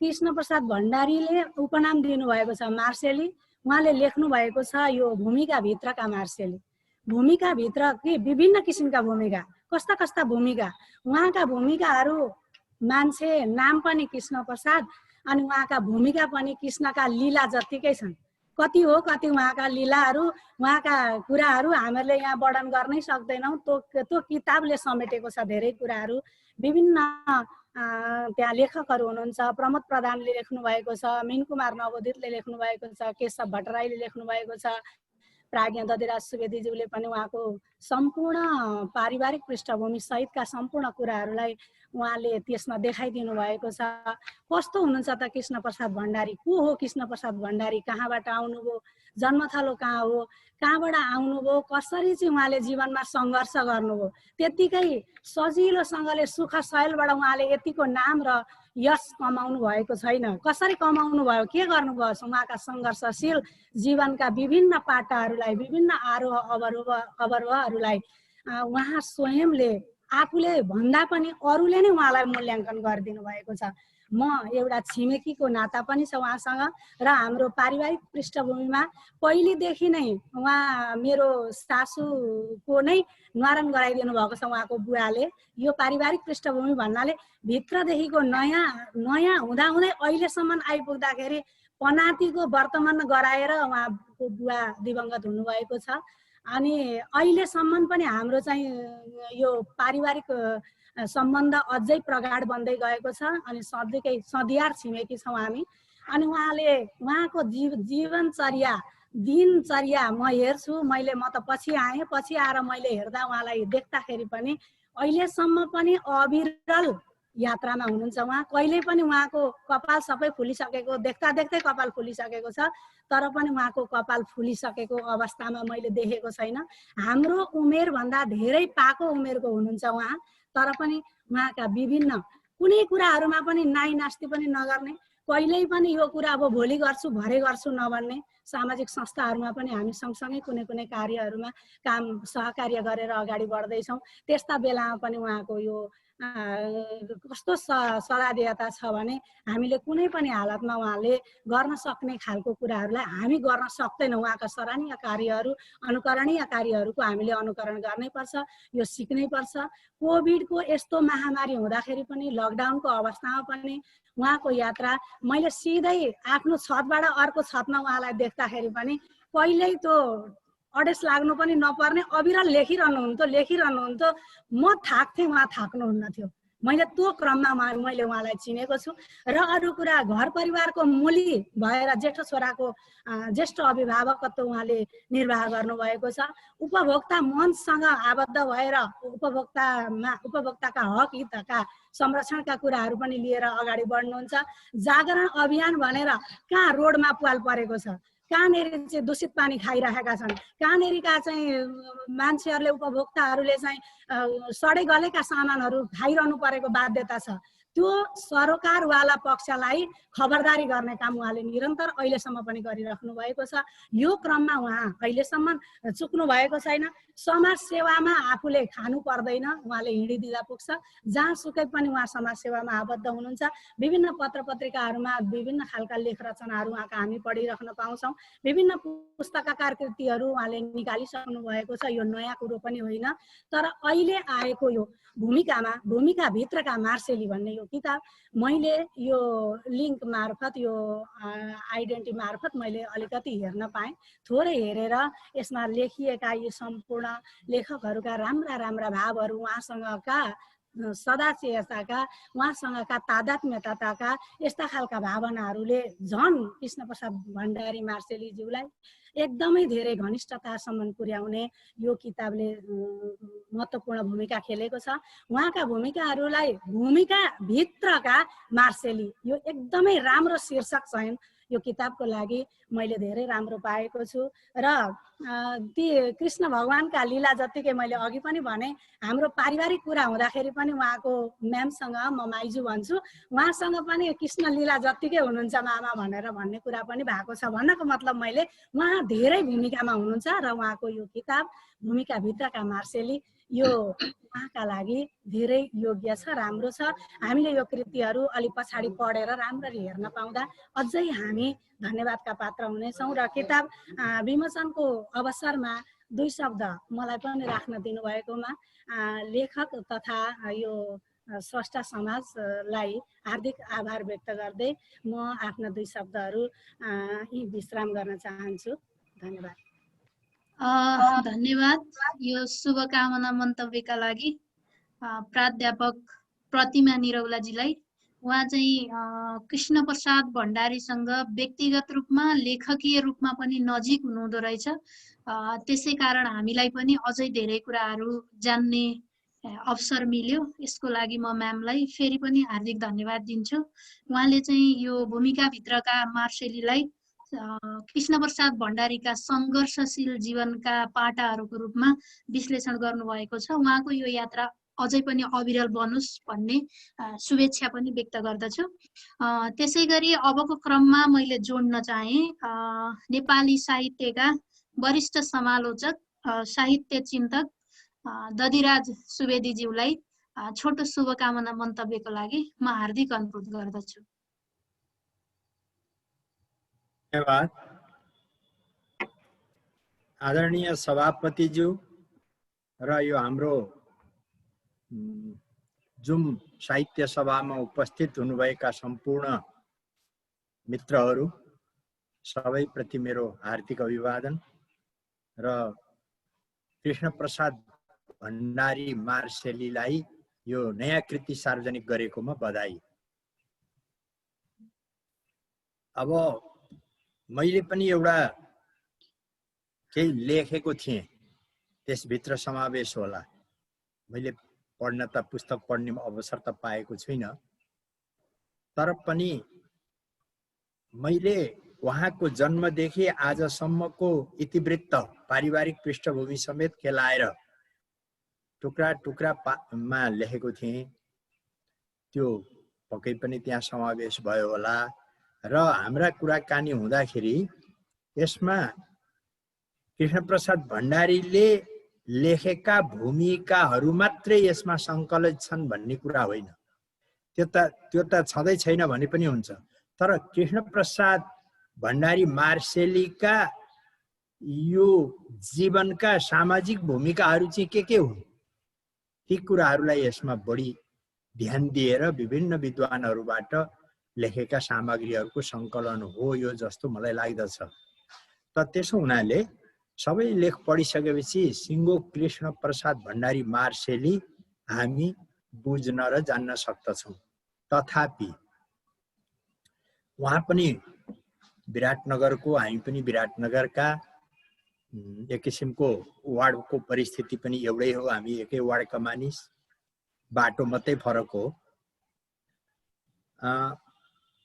कृष्णप्रसाद भण्डारीले उपनाम दिनुभएको छ मार्सेली, उहाँले लेख्नु भएको छ यो भूमिका भित्रका मार्सेली। भूमिका भित्र के विभिन्न किसिमका भूमिका, कस्ता कस्ता भूमिका, उहाँका भूमिकाहरू मान्छे नाम पनि कृष्णप्रसाद अनि उहाँका भूमिका पनि कृष्णका लीला जत्तिकै छन्। कति हो कति उहाँका लीलाहरू उहाँका कुराहरू हामीहरूले यहाँ वर्णन गर्नै सक्दैनौँ। त्यो किताबले समेटेको छ धेरै कुराहरू। विभिन्न त्यहाँ लेखकहरू हुनुहुन्छ, प्रमोद प्रधानले लेख्नु भएको छ, मिनकुमार नवोदितले लेख्नु भएको छ, केशव भट्टराईले लेख्नु भएको छ, प्राज्ञ दधिराज सुवेदीज्यूले पनि उहाँको सम्पूर्ण पारिवारिक पृष्ठभूमि सहितका सम्पूर्ण कुराहरूलाई उहाँले त्यसमा देखाइदिनु भएको छ। कस्तो हुनुहुन्छ त कृष्णप्रसाद भण्डारी, को हो कृष्णप्रसाद भण्डारी, कहाँबाट आउनुभयो, जन्मथलो कहाँ हो, कहाँबाट आउनुभयो, कसरी चाहिँ उहाँले जीवनमा सङ्घर्ष गर्नुभयो, त्यत्तिकै सजिलोसँगले सुख शैलबाट उहाँले यतिको नाम र यश कमाउनु भएको छैन। कसरी कमाउनु भयो, के गर्नुभयो, उहाँका सङ्घर्षशील जीवनका विभिन्न पाटाहरूलाई, विभिन्न आरोह अवरोहहरूलाई उहाँ स्वयंले आफूले भन्दा पनि अरूले नै उहाँलाई मूल्याङ्कन गरिदिनु भएको छ। म एउटा छिमेकीको नाता पनि छ उहाँसँग र हाम्रो पारिवारिक पृष्ठभूमिमा पहिलेदेखि नै उहाँ मेरो सासूको नै न्वारन गराइदिनु भएको छ उहाँको बुवाले। यो पारिवारिक पृष्ठभूमि भन्नाले भित्रदेखिको नयाँ हुँदाहुँदै अहिलेसम्म आइपुग्दाखेरि पनातिको वर्तमान गराएर उहाँको बुवा दिवंगत हुनुभएको छ। अनि अहिलेसम्म पनि हाम्रो चाहिँ यो पारिवारिक सम्बन्ध अझै प्रगाढ बन्दै गएको छ। अनि सदियार छिमेकी छौँ हामी। अनि उहाँको जीवनचर्या दिनचर्या म हेर्छु, म त पछि आएर मैले हेर्दा उहाँलाई देख्दाखेरि पनि अहिलेसम्म पनि अविरल यात्रामा हुनुहुन्छ उहाँ। कहिले पनि उहाँको कपाल सबै फुलिसकेको देख्दै कपाल फुलिसकेको छ, तर पनि उहाँको कपाल फुलिसकेको अवस्थामा मैले देखेको छैन। हाम्रो उमेरभन्दा धेरै पाको उमेरको हुनुहुन्छ उहाँ, तर पनि उहाँका विभिन्न कुनै कुराहरूमा पनि नाइ नास्ति पनि नगर्ने, कहिल्यै पनि यो कुरा अब भोलि गर्छु भरे गर्छु नभन्ने, सामाजिक संस्थाहरूमा पनि हामी सँगसँगै कुनै कार्यहरूमा काम सहकार्य गरेर अगाडि बढ्दैछौँ। त्यस्ता बेलामा पनि उहाँको यो कस्तो सदादेयता छ भने हामीले कुनै पनि हालतमा उहाँले गर्न सक्ने खालको कुराहरूलाई हामी गर्न सक्दैनौँ। उहाँका सराहनीय कार्यहरू, अनुकरणीय कार्यहरूको हामीले अनुकरण गर्नै पर्छ, यो सिक्नै पर्छ। कोभिडको यस्तो महामारी हुँदाखेरि पनि, लकडाउनको अवस्थामा पनि उहाँको यात्रा मैले सिधै आफ्नो छतबाट अर्को छतमा उहाँलाई देख्दाखेरि पनि कहिल्यै त्यो अडेस लाग्नु पनि नपर्ने, अविरल लेखिरहनुहुन्थ्यो। म थाक्थेँ, उहाँ थाक्नुहुन्न थियो। मैले त्यो क्रममा मैले उहाँलाई चिनेको छु। र अरू कुरा, घर परिवारको मूली भएर जेठो छोराको ज्येष्ठ अभिभावकत्व उहाँले निर्वाह गर्नुभएको छ। उपभोक्ता मञ्चसँग आबद्ध भएर उपभोक्ताका हक हितका संरक्षणका कुराहरू पनि लिएर अगाडि बढ्नुहुन्छ। जागरण अभियान भनेर कहाँ रोडमा पुवाल परेको छ, कहाँनिर चाहिँ दूषित पानी खाइरहेका छन्, कहाँनिरका चाहिँ मान्छेहरूले उपभोक्ताहरूले चाहिँ सडे गलेका सामानहरू खाइरहनु परेको बाध्यता छ। त्यो सरकारवाला पक्षलाई खबरदारी गर्ने काम उहाँले निरन्तर अहिलेसम्म पनि गरिराख्नु भएको छ। यो क्रममा उहाँ अहिलेसम्म चुक्नु भएको छैन। समाज सेवामा आफूले खानु पर्दैन, उहाँले हिँडिदिँदा पुग्छ। जहाँसुकै पनि उहाँ समाज सेवामा आबद्ध हुनुहुन्छ। विभिन्न पत्र पत्रिकाहरूमा विभिन्न खालका लेख रचनाहरू उहाँका हामी पढिराख्न पाउँछौँ। विभिन्न पुस्तकाकार कृतिहरू उहाँले निकालिसक्नु भएको छ। यो नयाँ कुरो पनि होइन, तर अहिले आएको यो भूमिका भित्रका मार्सेली भन्ने यो किताब मैले यो लिङ्क मार्फत, यो आइडेन्टिटी मार्फत मैले अलिकति हेर्न पाएँ। थोरै हेरेर यसमा लेखिएका यी सम्पूर्ण लेखकहरूका राम्रा भावहरू, उहाँसँगका सदाचेताका उहाँसँगका तादात्म्यताका यस्ता खालका भावनाहरूले झन् कृष्णप्रसाद भण्डारी मार्सेलीज्यूलाई एकदमै धेरै घनिष्ठतासम्म पुर्याउने यो किताबले महत्त्वपूर्ण भूमिका खेलेको छ। उहाँका भूमिकाहरूलाई भूमिका भित्रका मार्सेली यो एकदमै राम्रो शीर्षक चयन यो किताबको लागि मैले धेरै राम्रो पाएको छु। र ती कृष्ण भगवानका लीला जतिकै मैले अघि पनि भने हाम्रो पारिवारिक कुरा हुँदाखेरि पनि उहाँको म्यामसँग म माइजू भन्छु, उहाँसँग पनि कृष्ण लीला जतिकै हुनुहुन्छ मामा भनेर भन्ने कुरा पनि भएको छ। भन्नको मतलब मैले उहाँ धेरै भूमिकामा हुनुहुन्छ र उहाँको यो किताब भूमिका भित्रका मार्सेली यो उहाँका लागि धेरै योग्य छ, राम्रो छ। हामीले यो कृतिहरू अलि पछाडि पढेर राम्ररी हेर्न पाउँदा अझै हामी धन्यवादका पात्र हुनेछौँ। र किताब विमोचनको अवसरमा 2 शब्द मलाई पनि राख्न दिनुभएकोमा लेखक तथा यो स्रष्टा समाजलाई हार्दिक आभार व्यक्त गर्दै म आफ्ना 2 शब्दहरू यी विश्राम गर्न चाहन्छु। धन्यवाद। धन्यवाद यो शुभकामना मन्तव्यका लागि प्राध्यापक प्रतिमा निरौलाजीलाई। उहाँ चाहिँ कृष्णप्रसाद भण्डारीसँग व्यक्तिगत रूपमा लेखकीय रूपमा पनि नजिक हुनुहुँदो रहेछ। त्यसै कारण हामीलाई पनि अझै धेरै कुराहरू जान्ने अवसर मिल्यो। यसको लागि म म्यामलाई फेरि पनि हार्दिक धन्यवाद दिन्छु। उहाँले चाहिँ यो भूमिकाभित्रका मार्सेलीलाई कृष्णप्रसाद भण्डारीका सङ्घर्षशील जीवनका पाटाहरूको रूपमा विश्लेषण गर्नुभएको छ। उहाँको यो यात्रा अझै पनि अविरल बनोस् भन्ने शुभेच्छा पनि व्यक्त गर्दछु। त्यसै गरी अबको क्रममा मैले जोड्न चाहे नेपाली साहित्यका वरिष्ठ समालोचक साहित्य चिन्तक दधिराज सुवेदीज्यूलाई छोटो शुभकामना मन्तव्यको लागि म हार्दिक अनुरोध गर्दछु। धन्यवाद। आदरणीय सभापतिज्यू र यो हाम्रो जुम साहित्य सभामा उपस्थित हुनुभएका सम्पूर्ण मित्रहरू सबैप्रति मेरो हार्दिक अभिवादन र कृष्णप्रसाद भण्डारी मार्सेलीलाई यो नयाँ कृति सार्वजनिक गरेकोमा बधाई। अब मैले पनि एउटा केही लेखेको थिएँ, त्यसभित्र समावेश होला। मैले पढ्न त पुस्तक पढ्ने अवसर त पाएको छुइनँ, तर पनि मैले उहाँको जन्मदेखि आजसम्मको इतिवृत्त पारिवारिक पृष्ठभूमि समेत केलाएर टुक्रा टुक्रामा लेखेको थिएँ। त्यो पक्कै पनि त्यहाँ समावेश भयो होला र हाम्रा कुराकानी हुँदाखेरि यसमा कृष्णप्रसाद भण्डारीले लेखेका भूमिकाहरू मात्रै यसमा सङ्कलित छन् भन्ने कुरा होइन। त्यो त छँदै छैन भने पनि हुन्छ, तर कृष्णप्रसाद भण्डारी मार्सेलीका यो जीवनका सामाजिक भूमिकाहरू चाहिँ के हुन् ती कुराहरूलाई यसमा बढी ध्यान दिएर विभिन्न विद्वानहरूबाट लेखेका सामग्रीहरूको सङ्कलन हो यो जस्तो मलाई लाग्दछ। त त्यसो हुनाले सबै लेख पढिसकेपछि सिङ्गो कृष्णप्रसाद भण्डारी मार्सेली हामी बुझ्न र जान्न सक्दछौँ। तथापि उहाँ पनि विराटनगरको, हामी पनि विराटनगरका, एक किसिमको वार्डको परिस्थिति पनि एउटै हो, हामी एकै वार्डका मानिस, बाटो मात्रै फरक हो।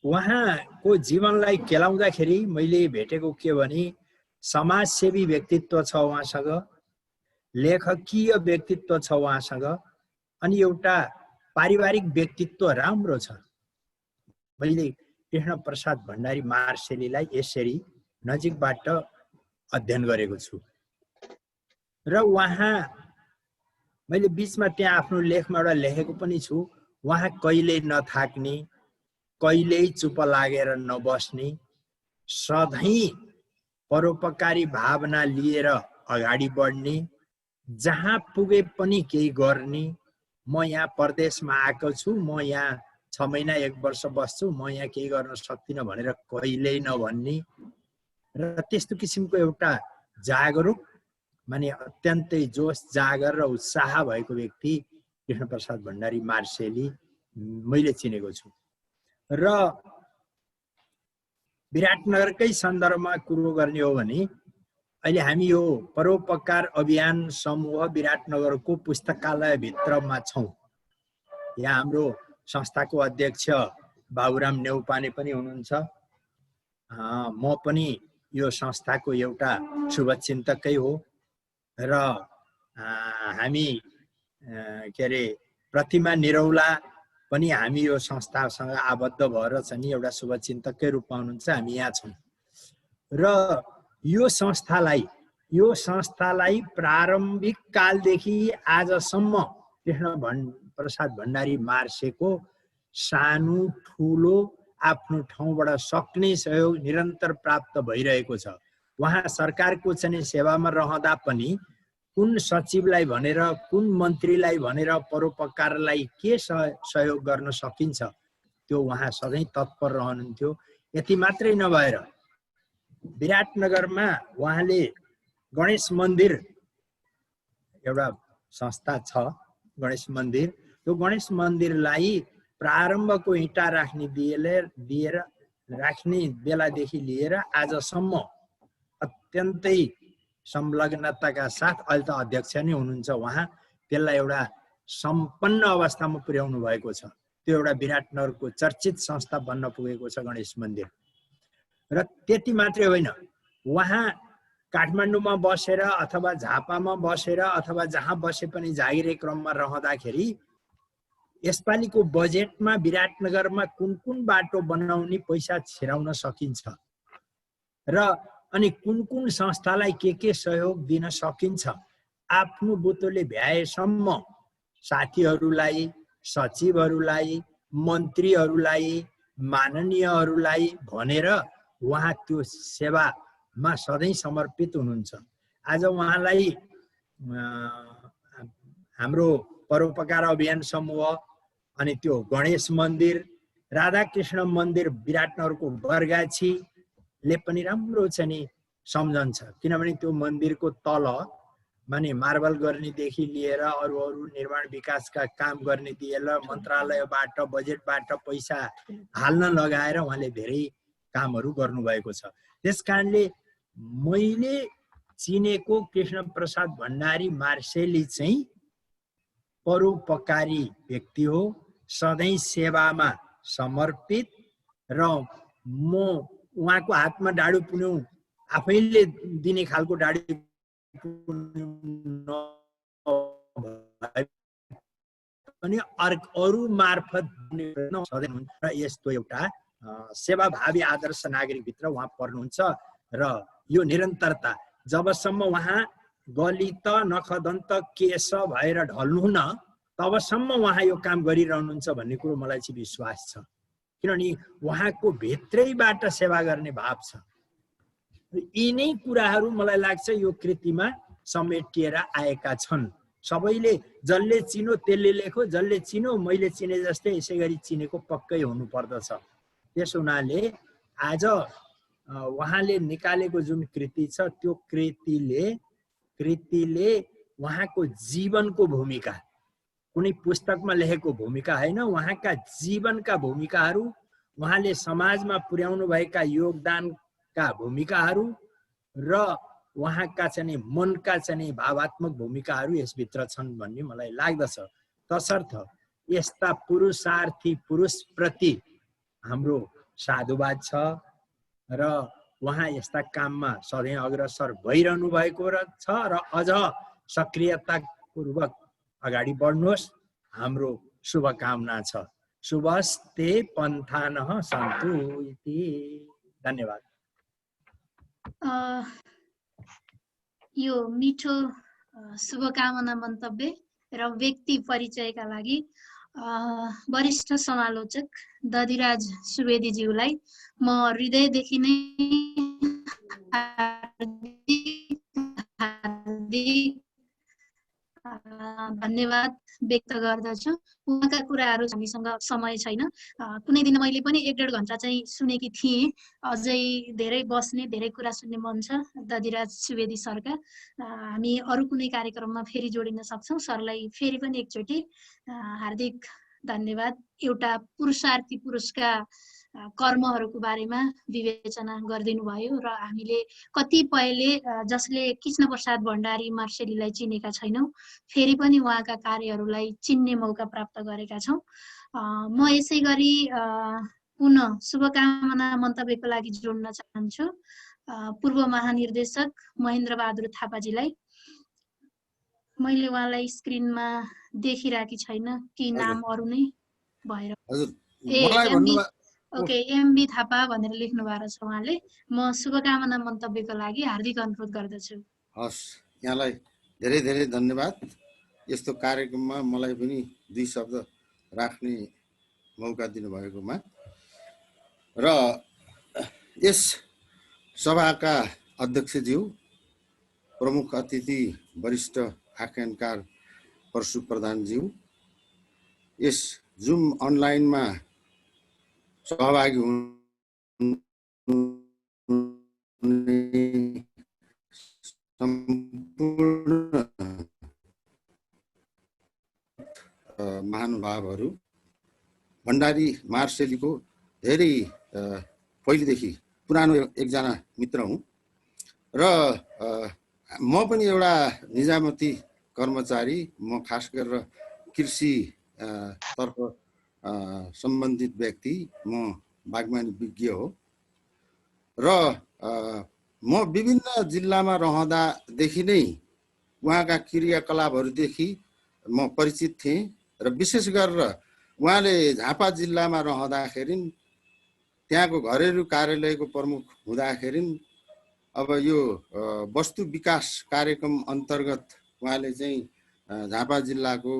उहाँको जीवनलाई केलाउँदाखेरि मैले भेटेको के भने समाजसेवी व्यक्तित्व छ उहाँसँग, लेखकीय व्यक्तित्व छ उहाँसँग, अनि एउटा पारिवारिक व्यक्तित्व राम्रो छ। मैले कृष्णप्रसाद भण्डारी मार्सेलीलाई यसरी नजिकबाट अध्ययन गरेको छु र उहाँ मैले बीचमा त्यहाँ आफ्नो लेखमा एउटा लेखेको पनि छु, उहाँ कहिल्यै नथाक्ने, कहिल्यै चुप लागेर नबस्ने, सधैँ परोपकारी भावना लिएर अगाडि बढ्ने, जहाँ पुगे पनि केही गर्ने। म यहाँ परदेशमा आएको छु, म यहाँ 6 महिना 1 वर्ष बस्छु, म यहाँ केही गर्न सक्दिनँ भनेर कहिल्यै नभन्ने र त्यस्तो किसिमको एउटा जागरुक माने अत्यन्तै जोस जागर र उत्साह भएको व्यक्ति कृष्णप्रसाद भण्डारी मार्सेली मैले चिनेको छु। र विराटनगरकै सन्दर्भमा कुरो गर्ने हो भने अहिले हामी यो परोपकार अभियान समूह विराटनगरको पुस्तकालयभित्रमा छौँ। यहाँ हाम्रो संस्थाको अध्यक्ष बाबुराम नेउपाने पनि हुनुहुन्छ। म पनि यो संस्थाको एउटा शुभचिन्तकै हो र हामी के अरे प्रतिमा निरौला पनि हामी यो संस्थासँग आबद्ध भएर चाहिँ एउटा शुभचिन्तककै रूपमा हुनुहुन्छ। हामी यहाँ छौँ र यो संस्थालाई प्रारम्भिक कालदेखि आजसम्म कृष्ण प्रसाद भण्डारी मार्सेको सानो ठुलो आफ्नो ठाउँबाट सक्ने सहयोग निरन्तर प्राप्त भइरहेको छ। उहाँ सरकारको चाहिँ सेवामा रहँदा पनि कुन सचिवलाई भनेर कुन मन्त्रीलाई भनेर परोपकारलाई के सहयोग गर्न सकिन्छ त्यो उहाँ सधैँ तत्पर रहनुहुन्थ्यो। यति मात्रै नभएर विराटनगरमा उहाँले गणेश मन्दिर एउटा संस्था छ, गणेश मन्दिर, त्यो गणेश मन्दिरलाई प्रारम्भको इँटा दिएर राख्ने बेलादेखि लिएर आजसम्म अत्यन्तै संलग्नताका साथ अहिले त अध्यक्ष नै हुनुहुन्छ उहाँ, त्यसलाई एउटा सम्पन्न अवस्थामा पुर्याउनु भएको छ। त्यो एउटा विराटनगरको चर्चित संस्था बन्न पुगेको छ गणेश मन्दिर। र त्यति मात्रै होइन, उहाँ काठमाडौँमा बसेर अथवा झापामा बसेर अथवा जहाँ बसे पनि जागिरे क्रममा रहँदाखेरि यसपालिको बजेटमा विराटनगरमा कुन कुन बाटो बनाउने पैसा छिराउन सकिन्छ र अनि कुन कुन संस्थालाई के सहयोग दिन सकिन्छ आफ्नो बुतोले भ्याएसम्म साथीहरूलाई, सचिवहरूलाई, मन्त्रीहरूलाई, माननीयहरूलाई भनेर उहाँ त्यो सेवामा सधैँ समर्पित हुनुहुन्छ। आज उहाँलाई हाम्रो परोपकार अभियान समूह अनि त्यो गणेश मन्दिर, राधाकृष्ण मन्दिर विराटनगरको बरगाछीले पनि राम्रो छ नि सम्झन्छ। किनभने त्यो मन्दिरको तल माने मार्बल गर्नेदेखि लिएर अरू निर्माण विकासका काम गर्ने दिएर मन्त्रालयबाट बजेटबाट पैसा हाल्न लगाएर उहाँले धेरै कामहरू गर्नुभएको छ। त्यस कारणले मैले चिनेको कृष्ण प्रसाद भण्डारी मार्सेली चाहिँ परोपकारी व्यक्ति हो, सधैँ सेवामा समर्पित र म उहाँको हातमा डाडु पुन्यु आफैले दिने खालको डाडु पनि अरू मार्फत र यस्तो एउटा सेवाभावी आदर्श नागरिकभित्र उहाँ पर्नुहुन्छ। र यो निरन्तरता जबसम्म उहाँ गलित नखदन्त केश भएर ढल्नुहुन्न तबसम्म उहाँ यो काम गरिरहनुहुन्छ भन्ने कुरो मलाई चाहिँ विश्वास छ। किनभने उहाँको भित्रैबाट सेवा गर्ने भाव छ। यिनै कुराहरू मलाई लाग्छ यो कृतिमा समेटिएर आएका छन्। सबैले जसले चिनो त्यसले लेखो, जसले चिनो मैले चिने जस्तै यसै गरी चिनेको पक्कै हुनु पर्दछ। त्यस हुनाले आज उहाँले निकालेको जुन कृति छ त्यो कृतिले उहाँको जीवनको भूमिका, कुनै पुस्तकमा लेखेको भूमिका होइन, उहाँका जीवनका भूमिकाहरू, उहाँले समाजमा पुर्याउनु भएका योगदानका भूमिकाहरू र उहाँका चाहिँ मनका चाहिँ भावात्मक भूमिकाहरू यसभित्र छन् भन्ने मलाई लाग्दछ। तसर्थ यस्ता पुरुषार्थी पुरुषप्रति हाम्रो साधुवाद छ र उहाँ यस्ता काममा सधैँ अग्रसर भइरहनु भएको छ र अझ सक्रियतापूर्वक अगाडि बढ्नुहोस्, हाम्रो शुभकामना छ। शुभस्ते पन्थानः सन्तु इति। धन्यवाद। यो मिठो शुभकामना मन्तव्य र व्यक्ति परिचयका लागि वरिष्ठ समालोचक दधिराज सुवेदीज्यूलाई म हृदयदेखि नै हार्दिक धन्यवाद व्यक्त गर्दछु। उहाँका कुराहरू हामीसँग समय छैन। कुनै दिन मैले पनि 1-1.5 घन्टा चाहिँ सुनेकी थिएँ। अझै धेरै बस्ने, धेरै कुरा सुन्ने मन छ दधिराज सुवेदी सरका। हामी अरू कुनै कार्यक्रममा फेरि जोडिन सक्छौँ। सरलाई फेरि पनि एकचोटि हार्दिक धन्यवाद। एउटा पुरुषार्थी पुरुषका कर्महरूको बारेमा विवेचना गरिदिनु भयो र हामीले कतिपयले जसले कृष्ण प्रसाद भण्डारी मार्सेलीलाई चिनेका छैनौँ, फेरि पनि उहाँका कार्यहरूलाई चिन्ने मौका प्राप्त गरेका छौँ। म यसै गरी पुनः शुभकामना मन्तव्यको लागि जोड्न चाहन्छु पूर्व महानिर्देशक महेन्द्र बहादुर थापाजीलाई। मैले उहाँलाई स्क्रिनमा देखिरहेकी छैन कि नाम अरू नै भएर ओके एमबी थापा भनेर लेख्नु भएको छ उहाँले। म शुभकामना मन्तव्यको लागि हार्दिक अनुरोध गर्दछु। हस्, यहाँलाई धेरै धेरै धन्यवाद। यस्तो कार्यक्रममा मलाई पनि 2 शब्द राख्ने मौका दिनुभएकोमा र यस सभाका अध्यक्षज्यू, प्रमुख अतिथि वरिष्ठ आख्यानकार परशु प्रधानज्यू, यस जुम अनलाइनमा सहभागी सम्पूर्ण महानुभावहरू, भण्डारी मार्सेलीको धेरै पहिलेदेखि पुरानो एकजना मित्र हुँ र म पनि एउटा निजामती कर्मचारी। म खास गरेर कृषि तर्फ सम्बन्धित व्यक्ति, म बागवानी विज्ञ हो र म विभिन्न जिल्लामा रहँदादेखि नै उहाँका क्रियाकलापहरूदेखि म परिचित थिएँ र विशेष गरेर उहाँले झापा जिल्लामा रहँदाखेरि, त्यहाँको घरेलु कार्यालयको प्रमुख हुँदाखेरि अब यो वस्तु विकास कार्यक्रम अन्तर्गत उहाँले चाहिँ झापा जिल्लाको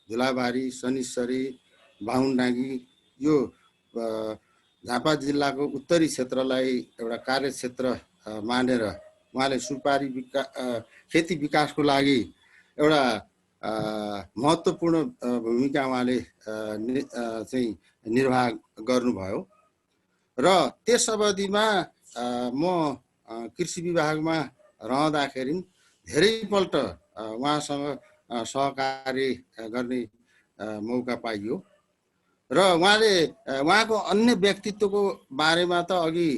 धुलाबारी, शनिश्चरी, बाहुनडाँगी यो झापा जिल्लाको उत्तरी क्षेत्रलाई एउटा कार्यक्षेत्र मानेर उहाँले सुपारी खेती विकासको लागि एउटा महत्त्वपूर्ण भूमिका उहाँले चाहिँ निर्वाह गर्नुभयो र त्यस अवधिमा म कृषि विभागमा रहँदाखेरि धेरैपल्ट उहाँसँग सहकार्य गर्ने मौका पाइयो र उहाँको अन्य व्यक्तित्वको बारेमा त अघि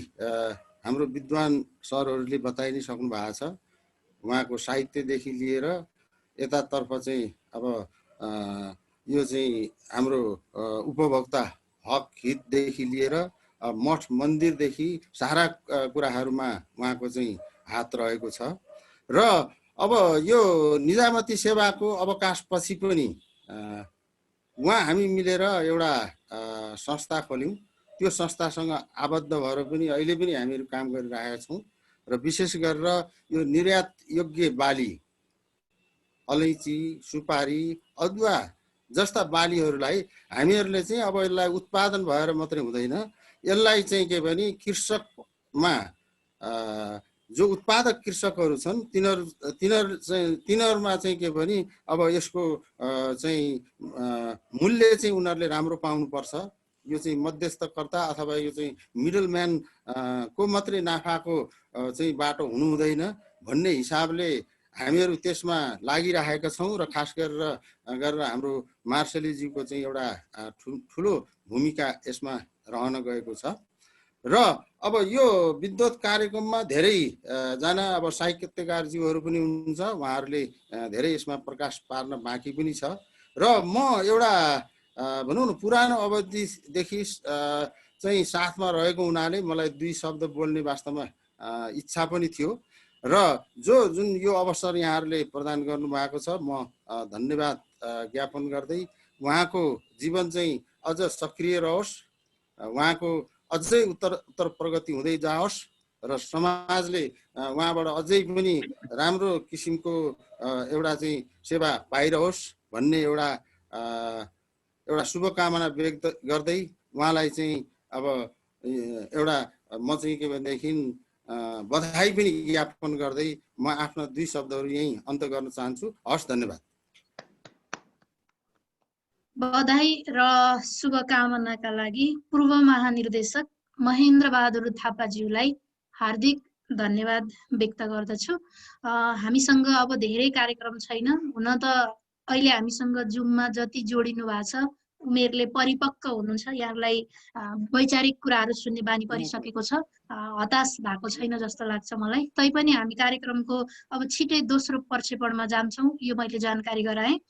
हाम्रो विद्वान सरहरूले बताइ नै सक्नु भएको छ। उहाँको साहित्यदेखि लिएर यतातर्फ चाहिँ अब यो चाहिँ हाम्रो उपभोक्ता हक हितदेखि लिएर मठ मन्दिरदेखि सारा कुराहरूमा उहाँको चाहिँ हात रहेको छ र अब यो निजामती सेवाको अवकाशपछि पनि हामी मिलेर एउटा संस्था खोल्यौँ। त्यो संस्थासँग आबद्ध भएर पनि अहिले पनि हामीहरू काम गरिरहेका छौँ र विशेष गरेर यो निर्यात योग्य बाली, अलैँची, सुपारी, अदुवा जस्ता बालीहरूलाई हामीहरूले चाहिँ अब यसलाई उत्पादन भएर मात्रै हुँदैन, यसलाई चाहिँ के भने कृषकमा जो उत्पादक कृषकहरू छन् तिनीहरूमा चाहिँ के भने अब यसको चाहिँ मूल्य चाहिँ उनीहरूले राम्रो पाउनुपर्छ। यो चाहिँ मध्यस्थकर्ता अथवा यो चाहिँ मिडलम्यान को मात्रै नाफाको चाहिँ बाटो हुनु हुँदैन भन्ने हिसाबले हामीहरू त्यसमा लागिरहेका छौँ र खास गरेर हाम्रो मार्सेलीज्यूको चाहिँ एउटा ठुलो भूमिका यसमा रहन गएको छ र अब यो विद्वत कार्यक्रममा धेरै जना अब साहित्यकारज्यूहरू पनि हुनुहुन्छ, उहाँहरूले धेरै यसमा प्रकाश पार्न बाँकी पनि छ र म एउटा भनौँ न पुरानो अवधिदेखि चाहिँ साथमा रहेको हुनाले मलाई 2 शब्द बोल्ने वास्तवमा इच्छा पनि थियो र जुन यो अवसर यहाँहरूले प्रदान गर्नुभएको छ, म धन्यवाद ज्ञापन गर्दै उहाँको जीवन चाहिँ अझ सक्रिय रहोस्, उहाँको अझै उत्तर प्रगति हुँदै जाओस् र समाजले उहाँबाट अझै पनि राम्रो किसिमको एउटा चाहिँ सेवा पाइरहोस् भन्ने एउटा शुभकामना व्यक्त गर्दै उहाँलाई चाहिँ अब एउटा म चाहिँ के भनेदेखि बधाई पनि ज्ञापन गर्दै म आफ्ना 2 शब्दहरू यहीँ अन्त गर्न चाहन्छु। हस्, धन्यवाद। बधाई र शुभकामनाका लागि पूर्व महानिर्देशक महेन्द्र बहादुर थापाज्यूलाई हार्दिक धन्यवाद व्यक्त गर्दछु। हामीसँग अब धेरै कार्यक्रम छैन। हुन त अहिले हामीसँग जुममा जति जोडिनु भएको छ उमेरले परिपक्व हुनुहुन्छ, यहाँलाई वैचारिक कुराहरू सुन्ने बानी परिसकेको छ, हताश भएको छैन जस्तो लाग्छ मलाई। तैपनि हामी कार्यक्रमको अब छिटै दोस्रो प्रक्षेपणमा जान्छौँ, यो मैले जानकारी गराएँ।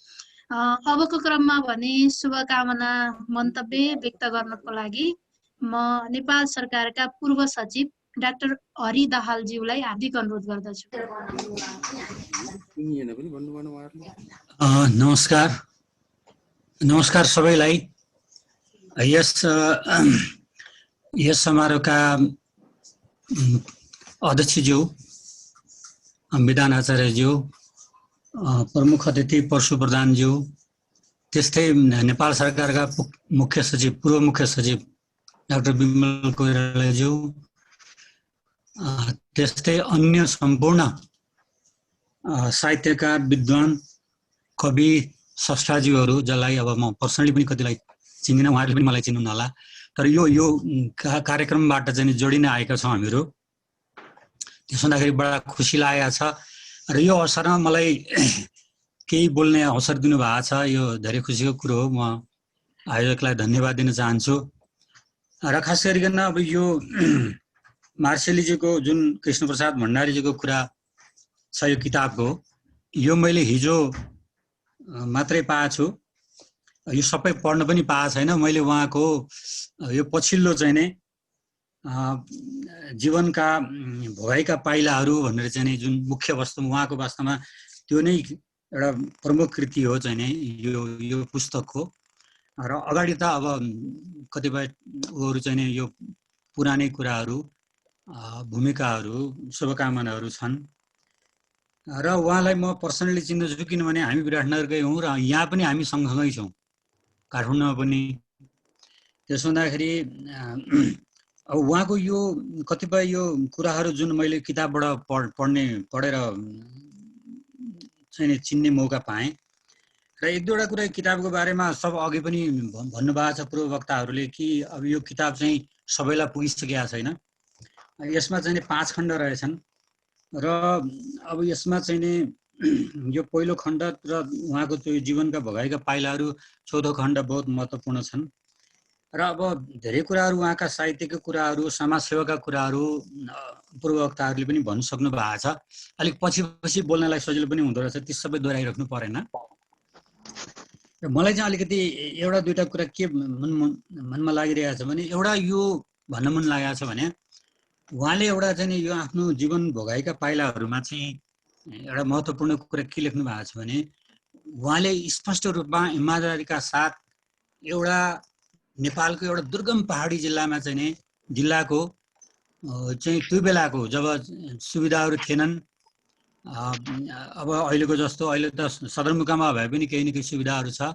अबको क्रममा भने शुभकामना मन्तव्य व्यक्त गर्नको लागि म नेपाल सरकारका पूर्व सचिव डाक्टर हरि दाहालज्यूलाई हार्दिक अनुरोध गर्दछु। नमस्कार सबैलाई। यस समारोहका अध्यक्षज्यू, विधान आचार्यज्यू, प्रमुख अतिथि परशु प्रधानज्यू, त्यस्तै नेपाल सरकारका मुख्य सचिव, पूर्व मुख्य सचिव डाक्टर विमल कोइरालाज्यू, त्यस्तै अन्य सम्पूर्ण साहित्यकार, विद्वान, कवि, स्रष्टाज्यूहरू, जसलाई अब म पर्सनली पनि कतिलाई चिन्दिनँ, उहाँहरूले पनि मलाई चिन्नुहुन्न होला, तर यो कार्यक्रमबाट चाहिँ जोडिन आएका छौँ हामीहरू। त्यसो हुँदाखेरि बडा खुसी लागेको छ र यो अवसरमा मलाई केही बोल्ने अवसर दिनुभएको छ, यो धेरै खुसीको कुरो हो। म आयोजकलाई धन्यवाद दिन चाहन्छु। र खास गरिकन अब यो मार्सेलीजीको जुन कृष्णप्रसाद भण्डारीजीको कुरा छ यो किताबको, यो मैले हिजो मात्रै पाएको छु, यो सबै पढ्न पनि पाएको छैन मैले। उहाँको यो पछिल्लो चाहिँ नै जीवनका भोगाइका पाइलाहरू भनेर चाहिँ जुन मुख्य वस्तु उहाँको वास्तवमा त्यो नै एउटा प्रमुख कृति हो चाहिँ नै यो पुस्तकको। र अगाडि त अब कतिपय उहरू चाहिँ नै यो पुरानै कुराहरू, भूमिकाहरू, शुभकामनाहरू छन्। र उहाँलाई म पर्सनली चिन्दछु, किनभने हामी विराटनगरकै हौँ र यहाँ पनि हामी सँगसँगै छौँ, काठमाडौँमा पनि। त्यसो हुँदाखेरि अब उहाँको यो कतिपय यो कुराहरू जुन मैले किताबबाट पढेर चाहिँ चिन्ने मौका पाएँ। र एक दुईवटा कुरा किताबको बारेमा सब अघि पनि भन्नुभएको छ पूर्व वक्ताहरूले कि अब यो किताब चाहिँ सबैलाई पुगिसकेका छैन। यसमा चाहिँ 5 खण्ड रहेछन् र अब यसमा चाहिँ नि यो पहिलो खण्ड र उहाँको त्यो जीवनका भोगाइका पाइलाहरू चौथो खण्ड बहुत महत्त्वपूर्ण छन्। र अब धेरै कुराहरू उहाँका साहित्यका कुराहरू, समाजसेवाका कुराहरू पूर्व वक्ताहरूले पनि भनिसक्नु भएको छ। अलिक पछि बोल्नलाई सजिलो पनि हुँदो रहेछ, ती सबै दोहोऱ्याइराख्नु परेन। मलाई चाहिँ अलिकति एउटा दुईवटा कुरा के मनमा लागिरहेको छ भने, एउटा यो भन्न मन लागेको छ भने उहाँले एउटा चाहिँ यो आफ्नो जीवन भोगाइका पाइलाहरूमा चाहिँ एउटा महत्त्वपूर्ण कुरा के लेख्नु भएको छ भने, उहाँले स्पष्ट रूपमा इमानदारीका साथ एउटा नेपालको एउटा दुर्गम पहाडी जिल्लामा चाहिँ नि जिल्लाको चाहिँ त्यो बेलाको जब सुविधाहरू थिएनन्, अब अहिलेको जस्तो अहिले त सदरमुकाममा भए पनि केही न केही सुविधाहरू छ,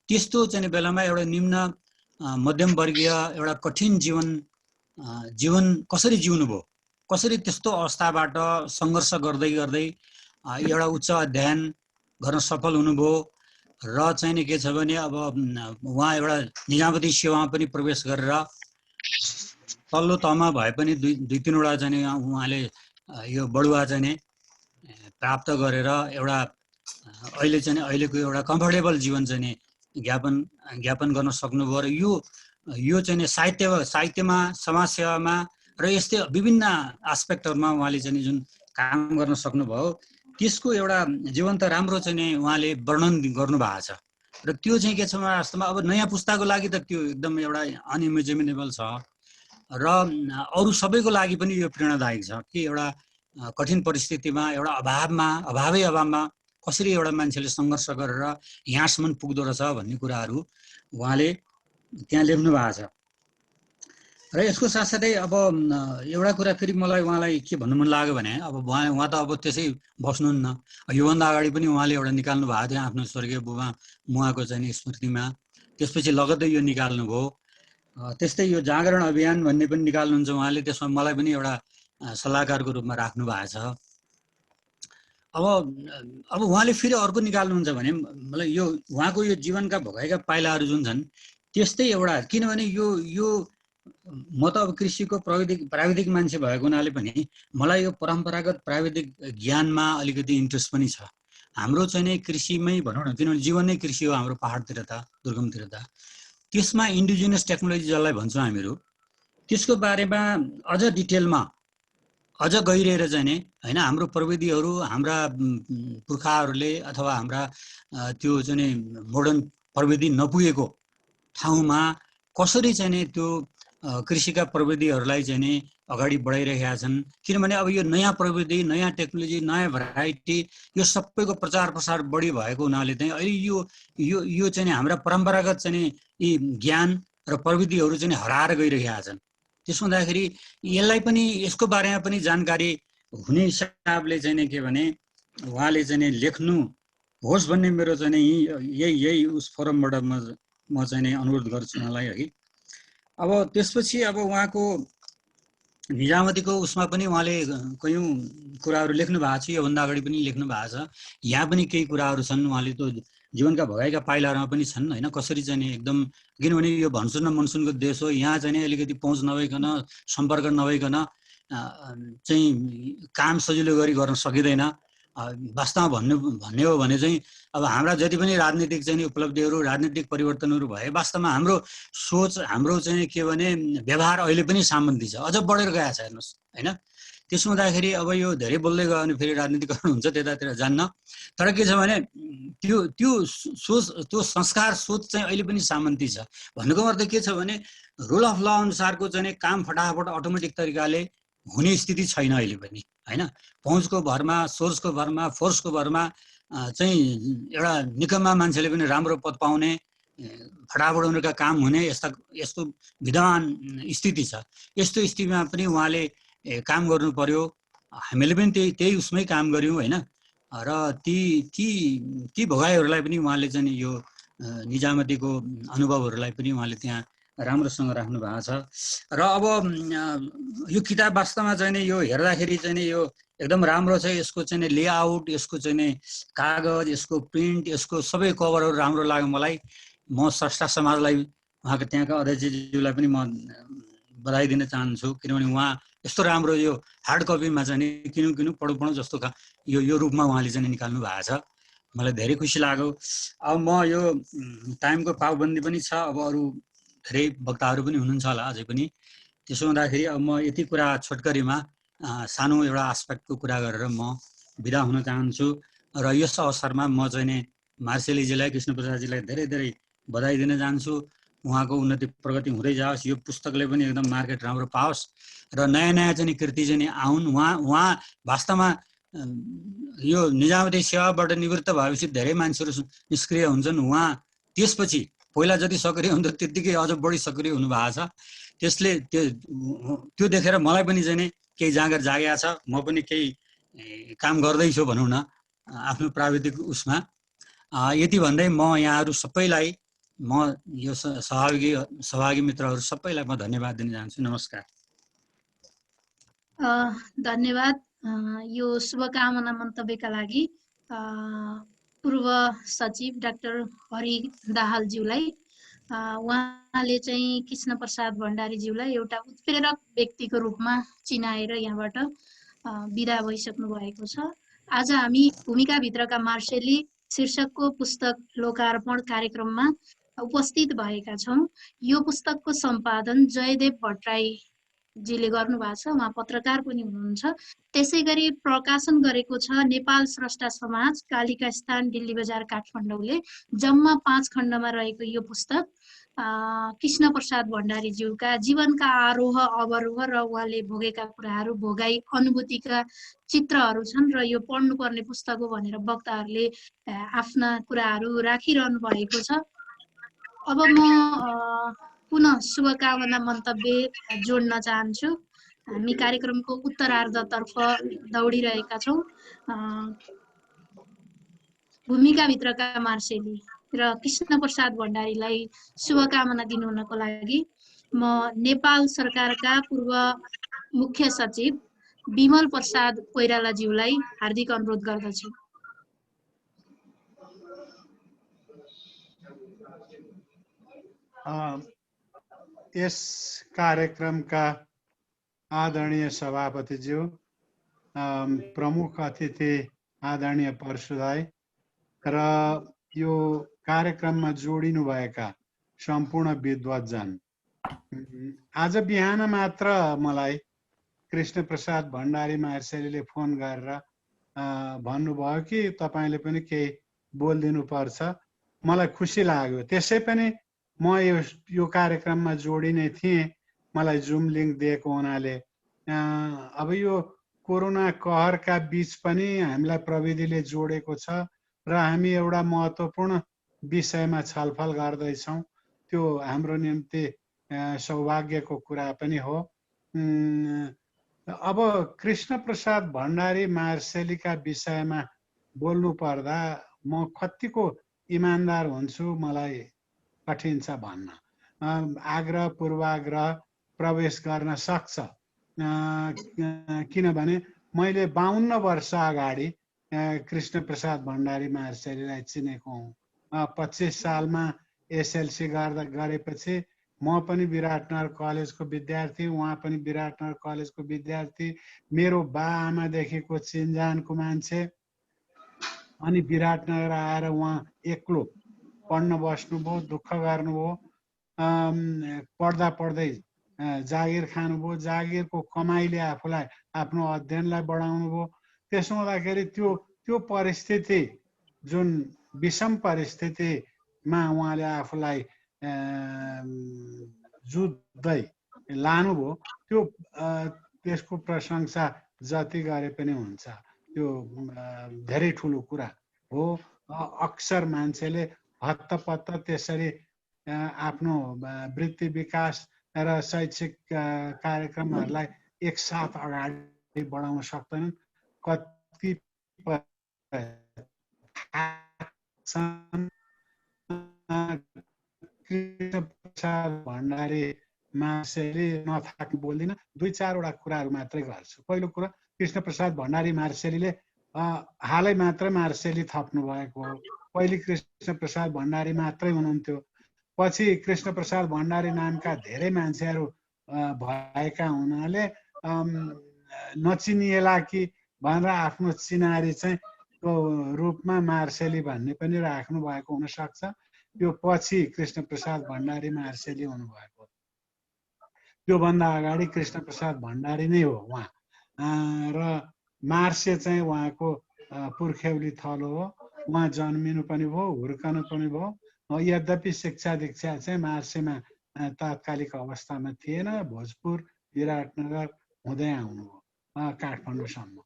त्यस्तो चाहिँ बेलामा एउटा निम्न मध्यमवर्गीय एउटा कठिन जीवन कसरी जिउनु भयो, कसरी त्यस्तो अवस्थाबाट सङ्घर्ष गर्दै गर्दै एउटा उच्च अध्ययन गर्न सफल हुनुभयो। र चाहिँ नि के छ भने अब उहाँ एउटा निजामती सेवामा पनि प्रवेश गरेर तल्लो तहमा भए पनि दुई तीनवटा चाहिँ उहाँले यो बढुवा चाहिँ प्राप्त गरेर एउटा अहिलेको एउटा कम्फर्टेबल जीवन चाहिँ ज्ञापन गर्न सक्नुभयो। र यो चाहिँ साहित्यमा, समाजसेवामा र यस्तै विभिन्न एस्पेक्टहरूमा उहाँले चाहिँ जुन काम गर्न सक्नुभयो, त्यसको एउटा जीवन त राम्रो चाहिँ उहाँले वर्णन गर्नुभएको छ। र त्यो चाहिँ के छ वास्तवमा अब नयाँ पुस्ताको लागि त त्यो एकदम एउटा अनइमेजिनेबल छ र अरू सबैको लागि पनि यो प्रेरणादायक छ कि एउटा कठिन परिस्थितिमा, एउटा अभावमा कसरी एउटा मान्छेले सङ्घर्ष गरेर यहाँसम्म पुग्दो रहेछ भन्ने कुराहरू उहाँले त्यहाँ लेख्नु भएको छ। र यसको साथसाथै अब एउटा कुरा फेरि मलाई उहाँलाई के भन्नु मन लाग्यो भने, अब उहाँ त अब त्यसै बस्नुहुन्न, योभन्दा अगाडि पनि उहाँले एउटा निकाल्नु भएको थियो आफ्नो स्वर्गीय बुबा मुवाको चाहिँ स्मृतिमा, त्यसपछि लगत्तै यो निकाल्नुभयो। त्यस्तै यो जागरण अभियान भन्ने पनि निकाल्नुहुन्छ उहाँले, त्यसमा मलाई पनि एउटा सल्लाहकारको रूपमा राख्नु भएको छ। अब उहाँले फेरि अर्को निकाल्नुहुन्छ भने मलाई यो उहाँको यो जीवनका भोगाइका पाइलाहरू जुन छन् त्यस्तै एउटा, किनभने यो म त अब कृषिको प्राविधिक मान्छे भएको हुनाले पनि मलाई यो परम्परागत प्राविधिक ज्ञानमा अलिकति इन्ट्रेस्ट पनि छ। हाम्रो चाहिँ नै कृषिमै भनौँ न, किनभने जीवन नै कृषि हो हाम्रो, पहाडतिर त दुर्गमतिर त। त्यसमा इन्डिजिनियस टेक्नोलोजी जसलाई भन्छौँ हामीहरू, त्यसको बारेमा अझ डिटेलमा अझ गहिरिएर चाहिँ नि हैन हाम्रो प्रविधिहरू, हाम्रा पुर्खाहरूले अथवा हाम्रा त्यो चाहिँ नि मोडर्न प्रविधि नपुगेको ठाउँमा कसरी चाहिँ नि त्यो कृषिका प्रविधिहरूलाई चाहिँ नि अगाडि बढाइरहेका छन्। किनभने अब यो नयाँ प्रविधि, नयाँ टेक्नोलोजी, नयाँ भेराइटी, यो सबैको प्रचार प्रसार बढी भएको हुनाले चाहिँ अहिले यो चाहिँ हाम्रा परम्परागत चाहिँ यी ज्ञान र प्रविधिहरू चाहिँ हराएर गइरहेका छन्। त्यसो हुँदाखेरि यसलाई पनि, यसको बारेमा पनि जानकारी हुने हिसाबले चाहिँ नि के भने उहाँले चाहिँ नि लेख्नु होस् भन्ने मेरो चाहिँ नि यही उस फोरमबाट म चाहिँ नि अनुरोध गर्छु उहाँलाई है। अब त्यसपछि अब उहाँको निजामतीको उसमा पनि उहाँले कयौँ कुराहरू लेख्नु भएको छ, योभन्दा अगाडि पनि लेख्नु भएको छ। यहाँ पनि केही कुराहरू छन्, उहाँले त जीवनका भगाइका पाइलाहरूमा पनि छन् हैन, कसरी चाहिँ नि एकदम, किनभने यो भन्सुन र मनसुनको देश हो, यहाँ चाहिँ नि अलिकति पहुँच नभइकन, सम्पर्क नभइकन चाहिँ काम सजिलो गरी गर्न सकिँदैन। वास्तवमा भन्ने हो भने चाहिँ अब हाम्रा जति पनि राजनीतिक चाहिँ उपलब्धिहरू, राजनीतिक परिवर्तनहरू भए वास्तवमा हाम्रो सोच, हाम्रो चाहिँ के भने व्यवहार अहिले पनि सामन्ती छ, अझ बढेर गएको छ हेर्नुहोस् हैन। त्यसो हुँदाखेरि अब यो धेरै बोल्दै गयो भने फेरि राजनीतिकरण हुन्छ, त्यतातिर जान्न। तर के छ भने त्यो सोच, त्यो संस्कार, सोच चाहिँ अहिले पनि सामन्ती छ। भन्नुको मतलब के छ भने रुल अफ ल अनुसारको चाहिँ काम फटाफट अटोमेटिक तरिकाले हुने स्थिति छैन अहिले पनि हैन। पहुँचको भरमा, सोर्सको भरमा, फोर्सको भरमा चाहिँ एउटा निकम्मा मान्छेले पनि राम्रो पद पाउने, फटाफट उनीहरूका काम हुने यस्तो विद्यमान स्थिति छ। यस्तो स्थितिमा पनि उहाँले काम गर्नु पर्यो। हामीले पनि त्यही उसमै काम गर्यौँ हैन। र ती भोगाइहरूलाई पनि उहाँले चाहिँ यो निजामतीको अनुभवहरूलाई पनि उहाँले त्यहाँ राम्रोसँग राख्नु भएको छ। र अब यो किताब वास्तवमा चाहिँ नि यो हेर्दाखेरि चाहिँ नि यो एकदम राम्रो छ। यसको चाहिँ नि लेआउट, यसको चाहिँ नि कागज, यसको प्रिन्ट, यसको सबै कभरहरू राम्रो लाग्यो मलाई। म स्रष्टा समाजलाई, उहाँको त्यहाँका अध्यक्षज्यूलाई पनि म बधाई दिन चाहन्छु, किनभने उहाँ यस्तो राम्रो यो हार्ड कपीमा चाहिँ नि किनौँ पढौँ जस्तो यो रूपमा उहाँले चाहिँ निकाल्नु भएको छ। मलाई धेरै खुसी लाग्यो। अब म यो टाइमको पाबन्दी पनि छ, अब अरू धेरै वक्ताहरू पनि हुनुहुन्छ होला अझै पनि। त्यसो हुँदाखेरि अब म यति कुरा छोटकरीमा सानो एउटा आस्पेक्टको कुरा गरेर म बिदा हुन चाहन्छु। र यस अवसरमा म चाहिँ नि मार्सेलीजीलाई, कृष्णप्रसादजीलाई धेरै धेरै बधाई दिन चाहन्छु। उहाँको उन्नति प्रगति हुँदै जाओस्, यो पुस्तकले पनि एकदम मार्केट राम्रो पाओस् र नयाँ नयाँ चाहिँ कृति चाहिँ आउन्। उहाँ वास्तवमा यो निजामती सेवाबाट निवृत्त भएपछि धेरै मान्छेहरू निष्क्रिय हुन्छन्। उहाँ त्यसपछि पहिला जति सक्रिय हुन्थ्यो त्यत्तिकै अझ बढी सक्रिय हुनुभएको छ। त्यसले त्यो देखेर मलाई पनि चाहिँ नि केही जाँगर जागेको छ। म पनि केही काम गर्दैछु भनौँ न आफ्नो प्राविधिक उसमा। यति भन्दै म यहाँहरू सबैलाई, म यो सहभागी मित्रहरू सबैलाई म धन्यवाद दिन चाहन्छु। नमस्कार। धन्यवाद यो शुभकामना मन्तव्यका लागि पूर्व सचिव डाक्टर हरि दाहालज्यूलाई। उहाँले चाहिँ कृष्णप्रसाद भण्डारीज्यूलाई एउटा उत्प्रेरक व्यक्तिको रूपमा चिनाएर यहाँबाट बिदा भइसक्नु भएको छ। आज हामी भूमिकाभित्रका मार्सेली शीर्षकको पुस्तक लोकार्पण कार्यक्रममा उपस्थित भएका छौँ। यो पुस्तकको सम्पादन जयदेव भट्टराईजीले गर्नुभएको छ। उहाँ पत्रकार पनि हुनुहुन्छ। त्यसै गरी प्रकाशन गरेको छ नेपाल स्रष्टा समाज, कालिका स्थान, दिल्ली बजार, काठमाडौँले। जम्मा 5 खण्डमा रहेको यो पुस्तक कृष्णप्रसाद भण्डारीज्यूका जीवनका आरोह अवरोह र उहाँले भोगेका कुराहरू, भोगाई अनुभूतिका चित्रहरू छन् र यो पढ्नुपर्ने पुस्तक हो भनेर वक्ताहरूले आफ्ना कुराहरू राखिरहनु भएको छ। अब म पुनः शुभकामना मन्तव्य जोड्न चाहन्छु। हामी कार्यक्रमको उत्तरार्धतर्फ दौडिरहेका छौँ। भूमिकाभित्रका मार्सेली र कृष्णप्रसाद भण्डारीलाई शुभकामना दिनुहुनको लागि म नेपाल सरकारका पूर्व मुख्य सचिव विमल प्रसाद कोइरालाज्यूलाई हार्दिक अनुरोध गर्दछु। यस कार्यक्रमका आदरणीय सभापतिज्यू, प्रमुख अतिथि आदरणीय परशुदाई र यो कार्यक्रममा जोडिनुभएका सम्पूर्ण विद्वतजन, आज बिहान मात्र मलाई कृष्ण प्रसाद भण्डारी मार्सेलीले फोन गरेर भन्नुभयो कि तपाईँले पनि केही बोलिदिनु पर्छ। मलाई खुसी लाग्यो। त्यसै पनि म यो कार्यक्रममा जोडिने थिएँ, मलाई जुम लिङ्क दिएको हुनाले। अब यो कोरोना कहरका बीच पनि हामीलाई प्रविधिले जोडेको छ र हामी एउटा महत्त्वपूर्ण विषयमा छलफल गर्दैछौँ। त्यो हाम्रो निम्ति सौभाग्यको कुरा पनि हो। अब कृष्ण प्रसाद भण्डारी मार्सेलीका विषयमा बोल्नु पर्दा म कतिको इमान्दार हुन्छु मलाई कठिन छ भन्न। आग्रह पूर्वाग्रह प्रवेश गर्न सक्छ, किनभने मैले 52 वर्ष अगाडि कृष्ण प्रसाद भण्डारी मार्सेलीलाई चिनेको हुँ। 25 सालमा एसएलसी गरेपछि म पनि विराटनगर कलेजको विद्यार्थी, उहाँ पनि विराटनगर कलेजको विद्यार्थी, मेरो बा आमादेखिको चिनजानको मान्छे। अनि विराटनगर आएर उहाँ एक्लो पढ्न बस्नुभयो, दुःख गर्नुभयो। पढ्दा पढ्दै जागिर खानुभयो, जागिरको कमाइले आफूलाई आफ्नो अध्ययनलाई बढाउनु भयो। त्यसो हुँदाखेरि त्यो परिस्थिति, जुन विषम परिस्थितिमा उहाँले आफूलाई जुझ्दै लानुभयो, त्यसको प्रशंसा जति गरे पनि हुन्छ। त्यो धेरै ठुलो कुरा हो। अक्सर मान्छेले हत्तपत्त त्यसरी आफ्नो वृत्ति विकास र शैक्षिक कार्यक्रमहरूलाई एकसाथ अगाडि बढाउन सक्दैनन्। कतिपय कृष्ण प्रसाद भण्डारी मार्सेली नथाक्नु बोल्दिनँ, 2-4 कुराहरू मात्रै गर्छु। पहिलो कुरा, कृष्ण प्रसाद भण्डारी मार्सेलीले हालै मात्र मार्सेली थप्नु भएको हो। पहिले कृष्ण प्रसाद भण्डारी मात्रै हुनुहुन्थ्यो। पछि कृष्ण प्रसाद भण्डारी नामका धेरै मान्छेहरू भएका हुनाले नचिनिएला कि भनेर आफ्नो चिनारी चाहिँ रूपमा मार्सेली भन्ने पनि राख्नु भएको हुनसक्छ। त्यो पछि कृष्ण प्रसाद भण्डारी मार्सेली हुनुभएको। त्योभन्दा अगाडि कृष्ण प्रसाद भण्डारी नै हो उहाँ। र मार्से चाहिँ उहाँको पुर्ख्यौली थलो हो। उहाँ जन्मिनु पनि भयो, हुर्कनु पनि भयो। यद्यपि शिक्षा दीक्षा चाहिँ मार्सेमा तात्कालिक अवस्थामा थिएन। भोजपुर, विराटनगर हुँदै आउनुभयो काठमाडौँसम्म।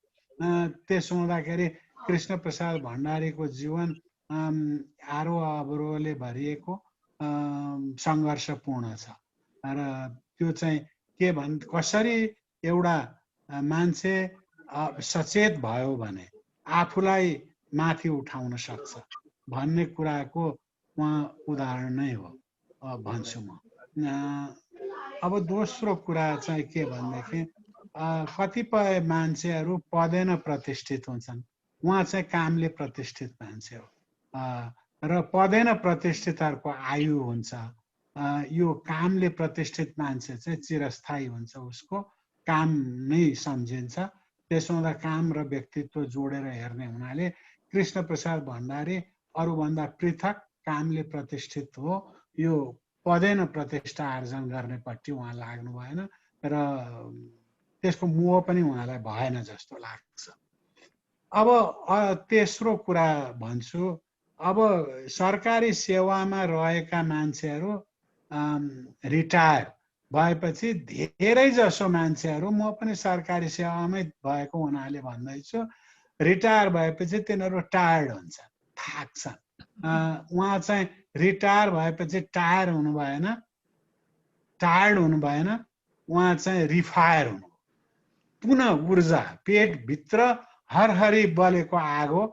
त्यसो हुँदाखेरि कृष्ण प्रसाद भण्डारीको जीवन आरोह अवरोहले भरिएको सङ्घर्षपूर्ण छ। र त्यो चाहिँ कसरी एउटा मान्छे सचेत भयो भने आफूलाई माथि उठाउन सक्छ भन्ने कुराको उहाँ उदाहरण नै हो भन्छु म। अब दोस्रो कुरा चाहिँ के भनेदेखि कतिपय मान्छेहरू पदेन प्रतिष्ठित हुन्छन्। उहाँ चाहिँ कामले प्रतिष्ठित मान्छे हो र पदेन प्रतिष्ठितहरूको आयु हुन्छ। यो कामले प्रतिष्ठित मान्छे चाहिँ चिरस्थायी हुन्छ, उसको काम नै सम्झिन्छ। त्यसो हुँदा काम र व्यक्तित्व जोडेर हेर्ने हुनाले कृष्ण प्रसाद भण्डारी अरूभन्दा पृथक कामले प्रतिष्ठित हो। यो पदेन प्रतिष्ठा आर्जन गर्नेपट्टि उहाँ लाग्नु भएन र त्यसको मोह पनि उहाँलाई भएन जस्तो लाग्छ। अब तेस्रो कुरा भन्छु, अब सरकारी सेवामा रहेका मान्छेहरू रिटायर भएपछि धेरै जसो मान्छेहरू, म पनि सरकारी सेवामै भएको हुनाले भन्दैछु, रिटायर भएपछि तिनीहरू टायर्ड हुन्छन्, थाक्छन्। उहाँ चाहिँ रिटायर भएपछि टायर्ड हुनु भएन, उहाँ चाहिँ रिफायर हुनु। पुनः ऊर्जा, पेटभित्र हरहरी बलेको आगो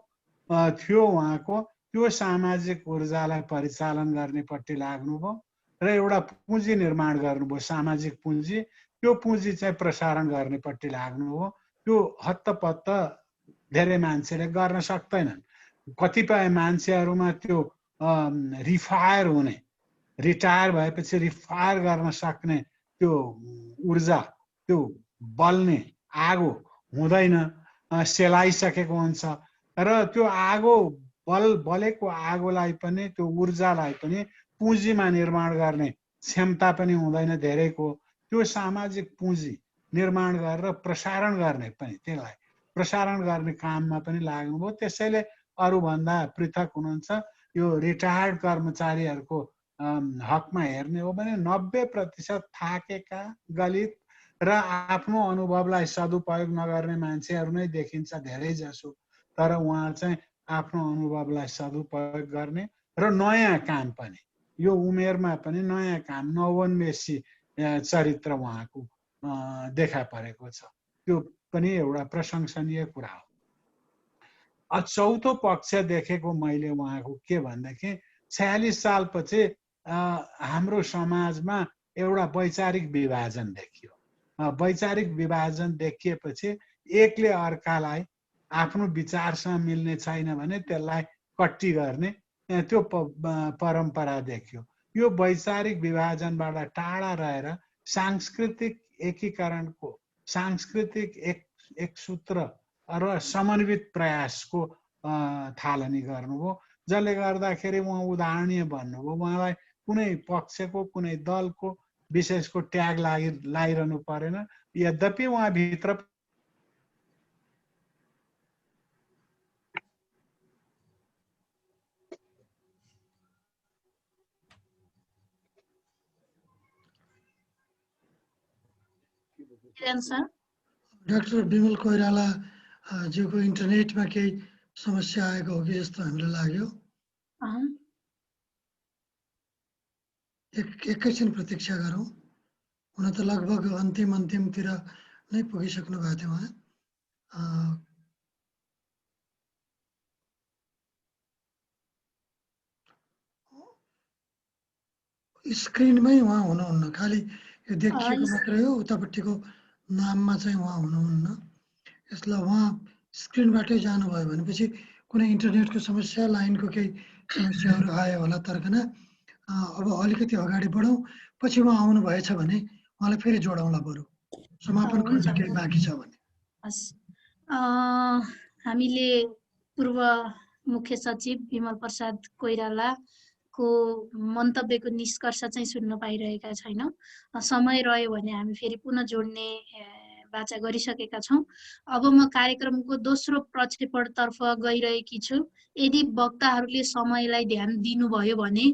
थियो उहाँको, त्यो सामाजिक ऊर्जालाई परिचालन गर्नेपट्टि लाग्नुभयो र एउटा पुँजी निर्माण गर्नुभयो, सामाजिक पुँजी। त्यो पुँजी चाहिँ प्रसारण गर्नेपट्टि लाग्नुभयो त्यो हत्तपत्त धेरै मान्छेले गर्न सक्दैनन्। कतिपय मान्छेहरूमा त्यो रिफायर हुने, रिटायर भएपछि रिफायर गर्न सक्ने त्यो ऊर्जा, त्यो बल्ने आगो हुँदैन, सेलाइसकेको हुन्छ। र त्यो आगो बलेको आगोलाई पनि, त्यो ऊर्जालाई पनि पुँजीमा निर्माण गर्ने क्षमता पनि हुँदैन धेरैको। त्यो सामाजिक पुँजी निर्माण गरेर प्रसारण गर्ने पनि, त्यसलाई प्रसारण गर्ने काममा पनि लाग्नुभयो। त्यसैले अरूभन्दा पृथक हुनुहुन्छ। यो रिटायर्ड कर्मचारीहरूको हकमा हेर्ने हो भने 90% थाकेका, गलित र आफ्नो अनुभवलाई सदुपयोग नगर्ने मान्छेहरू नै देखिन्छ धेरै जसो। तर उहाँ चाहिँ आफ्नो अनुभवलाई सदुपयोग गर्ने र नयाँ काम पनि, यो उमेरमा पनि नयाँ काम, नवोन्मेषी चरित्र उहाँको देखा परेको छ। त्यो पनि एउटा प्रशंसनीय कुरा हो। चौथो पक्ष देखेको मैले उहाँको के भनेदेखि 46 सालपछि हाम्रो समाजमा एउटा वैचारिक विभाजन देखियो। वैचारिक विभाजन देखिएपछि एकले अर्कालाई आफ्नो विचारसँग मिल्ने छैन भने त्यसलाई कट्टी गर्ने त्यो परम्परा देखियो। यो वैचारिक विभाजनबाट टाढा रहेर सांस्कृतिक एकीकरणको, सांस्कृतिक एक सूत्र र समन्वित प्रयासको थालनी गर्नुभयो, जसले गर्दाखेरि उहाँ उदाहरणीय बन्नुभयो। उहाँलाई कुनै पक्षको, कुनै दलको विशेषको ट्याग लागिरहनु परेन। यद्यपि उहाँ भित्र डाक्टर बिमल कोइराला ज्यूको इन्टरनेटमा केही समस्या आएको हो कि जस्तो हामीलाई लाग्यो। एकैछिन प्रतीक्षा गरौँ। हुन त लगभग अन्तिमतिर नै पुगिसक्नु भएको थियो उहाँ। स्क्रिनमै उहाँ हुनुहुन्न, खालि यो देखिएको मात्रै हो, उतापट्टिको नाममा चाहिँ उहाँ हुनुहुन्न। यसलाई उहाँ स्क्रिनबाटै जानुभयो भनेपछि कुनै इन्टरनेटको समस्या, लाइनको केही समस्याहरू आयो होला तर्कना। अब अलिकति अगाडि बढौँ, पछि उहाँ आउनु भएछ भने उहाँलाई फेरि जोडौँला बरु, समापन गर्न केही बाँकी छ भने। हामीले पूर्व मुख्य सचिव बिमल प्रसाद कोइरालाको मन्तव्यको निष्कर्ष चाहिँ सुन्न पाइरहेका छैनौँ। समय रह्यो भने हामी फेरि पुनः जोड्ने वाचा गरिसकेका छौँ। अब म कार्यक्रमको दोस्रो प्रक्षेपणतर्फ गइरहेकी छु। यदि वक्ताहरूले समयलाई ध्यान दिनुभयो भने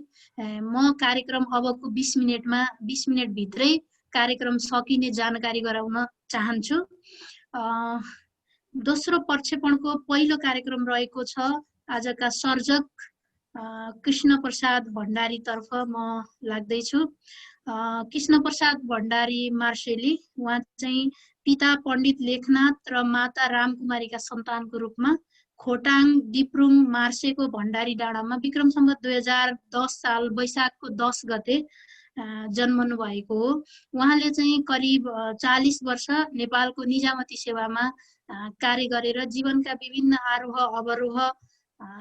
म कार्यक्रम अबको 20 मिनटभित्रै कार्यक्रम सकिने जानकारी गराउन चाहन्छु। दोस्रो प्रक्षेपणको पहिलो कार्यक्रम रहेको छ आजका सर्जक कृष्ण प्रसाद भण्डारीतर्फ म लाग्दैछु। कृष्ण प्रसाद भण्डारी मार्सेली, उहाँ चाहिँ पिता पण्डित लेखनाथ र माता रामकुमारीका सन्तानको रूपमा खोटाङ डिप्रुङ मार्सेको भण्डारी डाँडामा विक्रम सम्वत 2010 साल वैशाखको 10 गते जन्मनु भएको हो। उहाँले चाहिँ करिब 40 वर्ष नेपालको निजामती सेवामा कार्य गरेर जीवनका विभिन्न आरोह अवरोह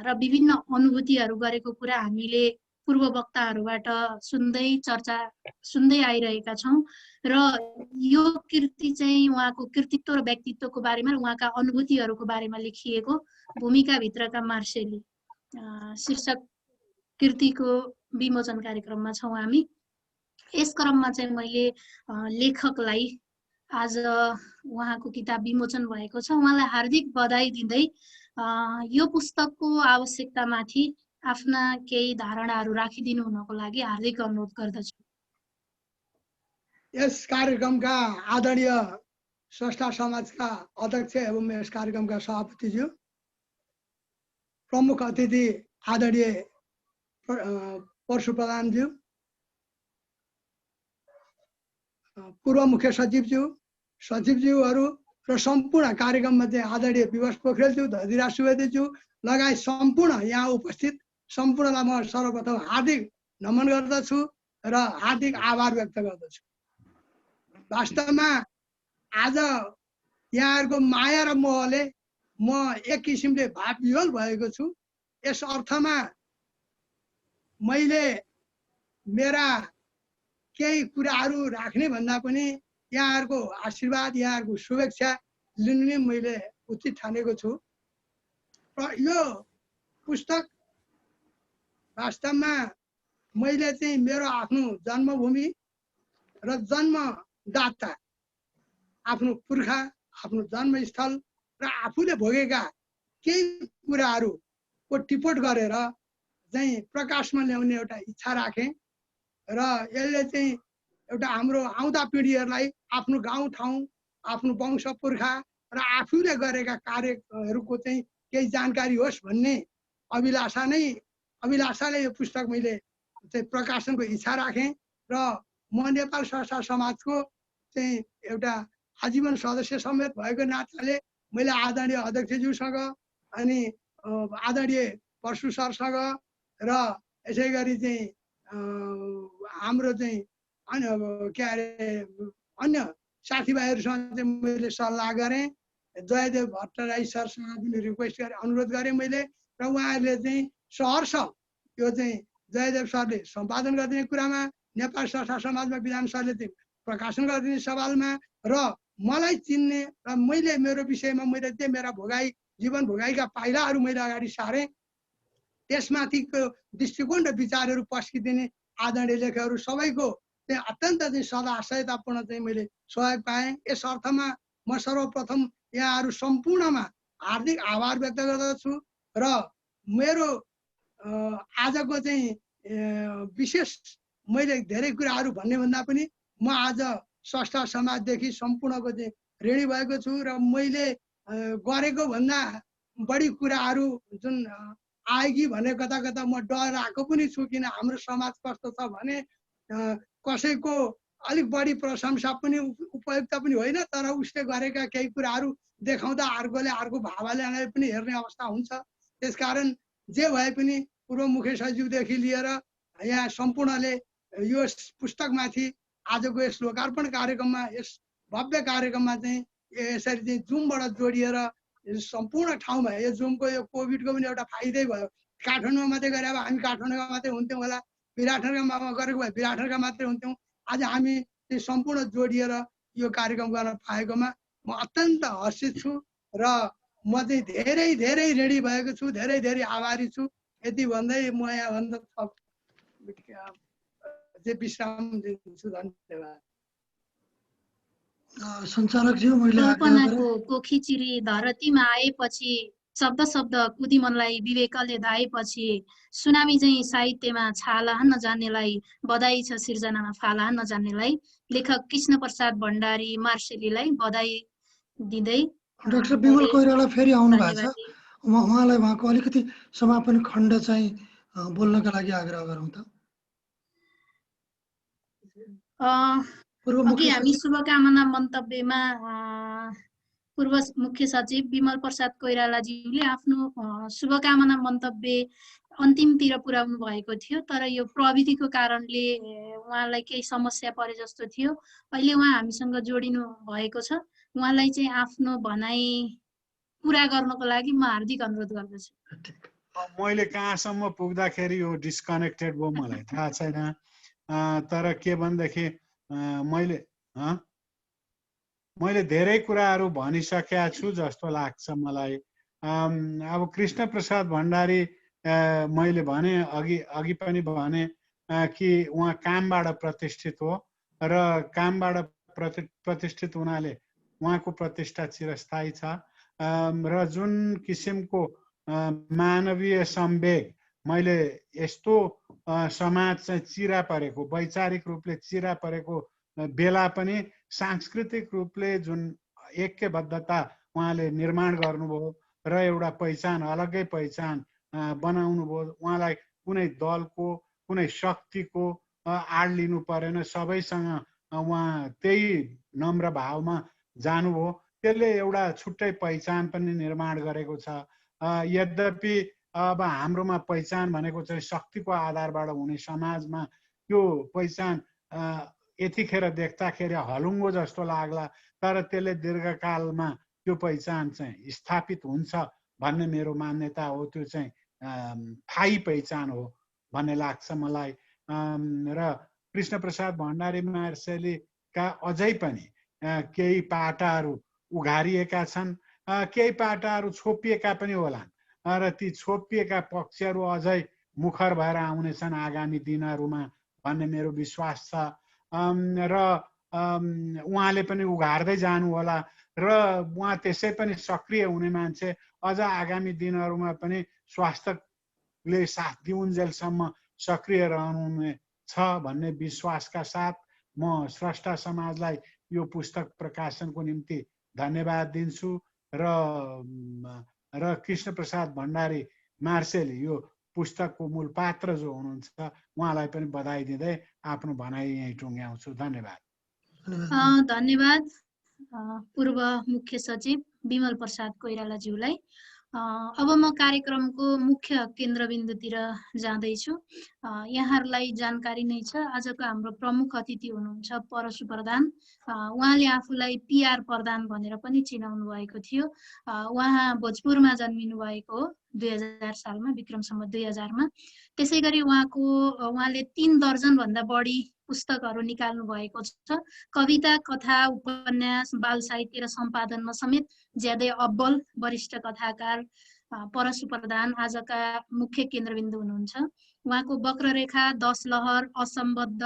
र विभिन्न अनुभूतिहरू गरेको कुरा हामीले पूर्व वक्ताहरूबाट सुन्दै आइरहेका छौँ। र यो कृति चाहिँ उहाँको कृतित्व र व्यक्तित्वको बारेमा र उहाँका अनुभूतिहरूको बारेमा लेखिएको भूमिकाभित्रका मार्सेली शीर्षक कृतिको विमोचन कार्यक्रममा छौँ हामी। यस क्रममा चाहिँ मैले लेखकलाई आज उहाँको किताब विमोचन भएको छ, उहाँलाई हार्दिक बधाई दिँदै यो पुस्तकको आवश्यकतामाथि आफ्ना केही धारणाहरू राखिदिनु हुनको लागि हार्दिक अनुरोध गर्दछु। यस कार्यक्रमका आदरणीय स्रष्टा समाजका अध्यक्ष एवं यस कार्यक्रमका सभापतिज्यू, प्रमुख अतिथि आदरणीय परशु प्रधानज्यू, पूर्व मुख्य सचिवज्यू, सचिवज्यूहरू र सम्पूर्ण कार्यक्रममा चाहिँ आदरणीय विवश पोखरेलज्यू, धजिराज सुवेदीज्यू लगायत सम्पूर्ण यहाँ उपस्थित सम्पूर्णलाई म सर्वप्रथम हार्दिक नमन गर्दछु र हार्दिक आभार व्यक्त गर्दछु। वास्तवमा आज यहाँहरूको माया र मोहले म एक किसिमले भावविह्वल भएको छु। यस अर्थमा मैले मेरा केही कुराहरू राख्ने भन्दा पनि यहाँहरूको आशीर्वाद, यहाँहरूको शुभेच्छा लिनु नै मैले उचित ठानेको छु। यो पुस्तक वास्तवमा मैले चाहिँ मेरो आफ्नो जन्मभूमि र जन्मदाता, आफ्नो पुर्खा, आफ्नो जन्मस्थल र आफूले भोगेका केही कुराहरूको टिपोट गरेर चाहिँ प्रकाशमा ल्याउने एउटा इच्छा राखेँ र यसले चाहिँ एउटा हाम्रो आउँदा पिँढीहरूलाई आफ्नो गाउँठाउँ, आफ्नो वंश पुर्खा र आफूले गरेका कार्यहरूको चाहिँ केही जानकारी होस् भन्ने अभिलाषाले यो पुस्तक मैले चाहिँ प्रकाशनको इच्छा राखेँ र म नेपाल संस्था समाजको चाहिँ एउटा आजीवन सदस्य समेत भएको नाताले मैले आदरणीय अध्यक्षज्यूसँग अनि आदरणीय परशु सरसँग र यसै गरी चाहिँ हाम्रो चाहिँ के अरे अन्य साथीभाइहरूसँग चाहिँ मैले सल्लाह गरेँ। जयदेव भट्टराई सरसँग पनि रिक्वेस्ट गरेँ, अनुरोध गरेँ मैले र उहाँहरूले चाहिँ सहर्ष यो चाहिँ जयदेव सरले सम्पादन गरिदिने कुरामा, नेपाल संस्था समाजमा विधान सरले चाहिँ प्रकाशन गरिदिने सवालमा र मलाई चिन्ने र मैले मेरो विषयमा मैले चाहिँ मेरा भोगाई जीवन भोगाईका पाइलाहरू मैले अगाडि सारेँ। त्यसमाथिको दृष्टिकोण र विचारहरू पस्किदिने आदरणीय लेखकहरू सबैको चाहिँ अत्यन्त चाहिँ सदाशयतापूर्ण चाहिँ मैले सहयोग पाएँ। यस अर्थमा म सर्वप्रथम यहाँहरू सम्पूर्णमा हार्दिक आभार व्यक्त गर्दछु र मेरो आजको चाहिँ विशेष मैले धेरै कुराहरू भन्ने भन्दा पनि म आज संस्था समाजदेखि सम्पूर्णको चाहिँ ऋणी भएको छु र मैले गरेको भन्दा बढी कुराहरू जुन आयो कि भने कता कता म डराएको पनि छु। किन हाम्रो समाज कस्तो छ भने कसैको अलिक बढी प्रशंसा पनि उपयुक्त पनि होइन, तर उसले गरेका केही कुराहरू देखाउँदा अर्कोले अर्को भावनाले पनि हेर्ने अवस्था हुन्छ। त्यसकारण जे भए पनि पूर्व मुख्य सचिवदेखि लिएर यहाँ सम्पूर्णले यो पुस्तकमाथि आजको यस लोकार्पण कार्यक्रममा, यस भव्य कार्यक्रममा चाहिँ यसरी चाहिँ जुमबाट जोडिएर सम्पूर्ण ठाउँमा यो जुमको यो कोभिडको पनि एउटा फाइदै भयो। काठमाडौँमा मात्रै गरे अब हामी काठमाडौँमा मात्रै हुन्थ्यौँ होला, विराटनगरमा गरेको भए विराटनगर मात्रै हुन्थ्यौँ। आज हामी चाहिँ सम्पूर्ण जोडिएर यो कार्यक्रम गर्न पाएकोमा म अत्यन्त हर्षित छु र म चाहिँ धेरै धेरै ऋणी भएको छु, धेरै धेरै आभारी छु। यति भन्दै म यहाँभन्दा थप विश्राम दिन्छु। धन्यवाद। सञ्चालकज्यू, मैले कल्पनाको कोखीचिरी धरतीमा आएपछि शब्द शब्द कुदिमनलाई विवेकले धाएपछि सुनामी चाहिँ साहित्यमा छाला हान्न जान्नेलाई बधाई छ, सिर्जनामा फाला हान्न जान्नेलाई लेखक कृष्ण प्रसाद भण्डारी मार्सेलीलाई बधाई दिँदै डाक्टर विमल कोइराला फेरि आउनु भएको छ। उहाँलाई उहाँको अलिकति समापन खण्ड चाहिँ बोल्नका लागि आग्रह गरौँ त। अघि हामी शुभकामना मन्तव्यमा पूर्व मुख्य सचिव विमल प्रसाद कोइरालाज्यूले आफ्नो शुभकामना मन्तव्य अन्तिमतिर पुर्याउनु भएको थियो, तर यो प्रविधिको कारणले उहाँलाई केही समस्या परे जस्तो थियो। अहिले उहाँ हामीसँग जोडिनु भएको छ। उहाँलाई चाहिँ आफ्नो भनाइ पुरा गर्नको लागि म हार्दिक अनुरोध गर्दछु। मैले कहाँसम्म पुग्दाखेरि यो डिस्कनेक्टेड भयो मलाई थाहा छैन, तर के भनेदेखि मैले धेरै कुराहरू भनिसकेका छु जस्तो लाग्छ मलाई। अब कृष्ण प्रसाद भण्डारी मैले भने अघि पनि भने कि उहाँ कामबाट प्रतिष्ठित हो र कामबाट प्रतिष्ठित हुनाले उहाँको प्रतिष्ठा चिरस्थायी छ र जुन किसिमको मानवीय संवेग मैले यस्तो समाज चाहिँ चिरा परेको, वैचारिक रूपले चिरा परेको बेला पनि सांस्कृतिक रूपले जुन ऐक्यबद्धता उहाँले निर्माण गर्नुभयो र एउटा पहिचान, अलग्गै पहिचान बनाउनु भयो। उहाँलाई कुनै दलको कुनै शक्तिको आड लिनु परेन, सबैसँग उहाँ त्यही नम्र भावमा जानुभयो। त्यसले एउटा छुट्टै पहिचान पनि निर्माण गरेको छ। यद्यपि अब हाम्रोमा पहिचान भनेको चाहिँ शक्तिको आधारबाट हुने समाजमा त्यो पहिचान यतिखेर देख्दाखेरि हलुङ्गो जस्तो लाग्ला, तर त्यसले दीर्घकालमा त्यो पहिचान चाहिँ स्थापित हुन्छ भन्ने मेरो मान्यता हो। त्यो चाहिँ थाई पहिचान हो भन्ने लाग्छ मलाई। र कृष्ण प्रसाद भण्डारी मार्सेलीका अझै पनि केही पाटाहरू उघारिएका छन्, केही पाटाहरू छोपिएका पनि होलान्, र ती छोपिएका पक्षहरू अझै मुखर भएर आउनेछन् आगामी दिनहरूमा भन्ने मेरो विश्वास छ। र उहाँले पनि उघार्दै जानु होला र उहाँ त्यसै पनि सक्रिय हुने मान्छे, अझ आगामी दिनहरूमा पनि स्वास्थ्यले साथ दिउन्जेलसम्म सक्रिय रहनुहुने छ भन्ने विश्वासका साथ म स्रष्टा समाजलाई यो पुस्तक प्रकाशनको निम्ति धन्यवाद दिन्छु र कृष्ण प्रसाद भण्डारी मार्सेली यो पुस्तकको मूल पात्र जो हुनुहुन्छ उहाँलाई पनि बधाई दिँदै आफ्नो भनाइ यहीँ टुङ्ग्याउँछु। धन्यवाद। धन्यवाद पूर्व मुख्य सचिव विमल प्रसाद कोइरालाज्यूलाई। अब म कार्यक्रमको मुख्य केन्द्रबिन्दुतिर जाँदैछु। यहाँहरूलाई जानकारी नै छ, आजको हाम्रो प्रमुख अतिथि हुनुहुन्छ परशु प्रधान। उहाँले आफूलाई पिआर प्रधान भनेर पनि चिनाउनु भएको थियो। उहाँ भोजपुरमा जन्मिनु भएको हो 2000 सालमा, विक्रम सम्वत 2000 मा। त्यसै गरी उहाँले 3 दर्जन भन्दा बढी पुस्तकहरू निकाल्नु भएको छ। कविता, कथा, उपन्यास, बाल साहित्य र सम्पादनमा समेत ज्यादै अब्बल वरिष्ठ कथाकार परशु प्रधान आजका मुख्य केन्द्रबिन्दु हुनुहुन्छ। उहाँको वक्ररेखा, 10 लहर, असम्बद्ध,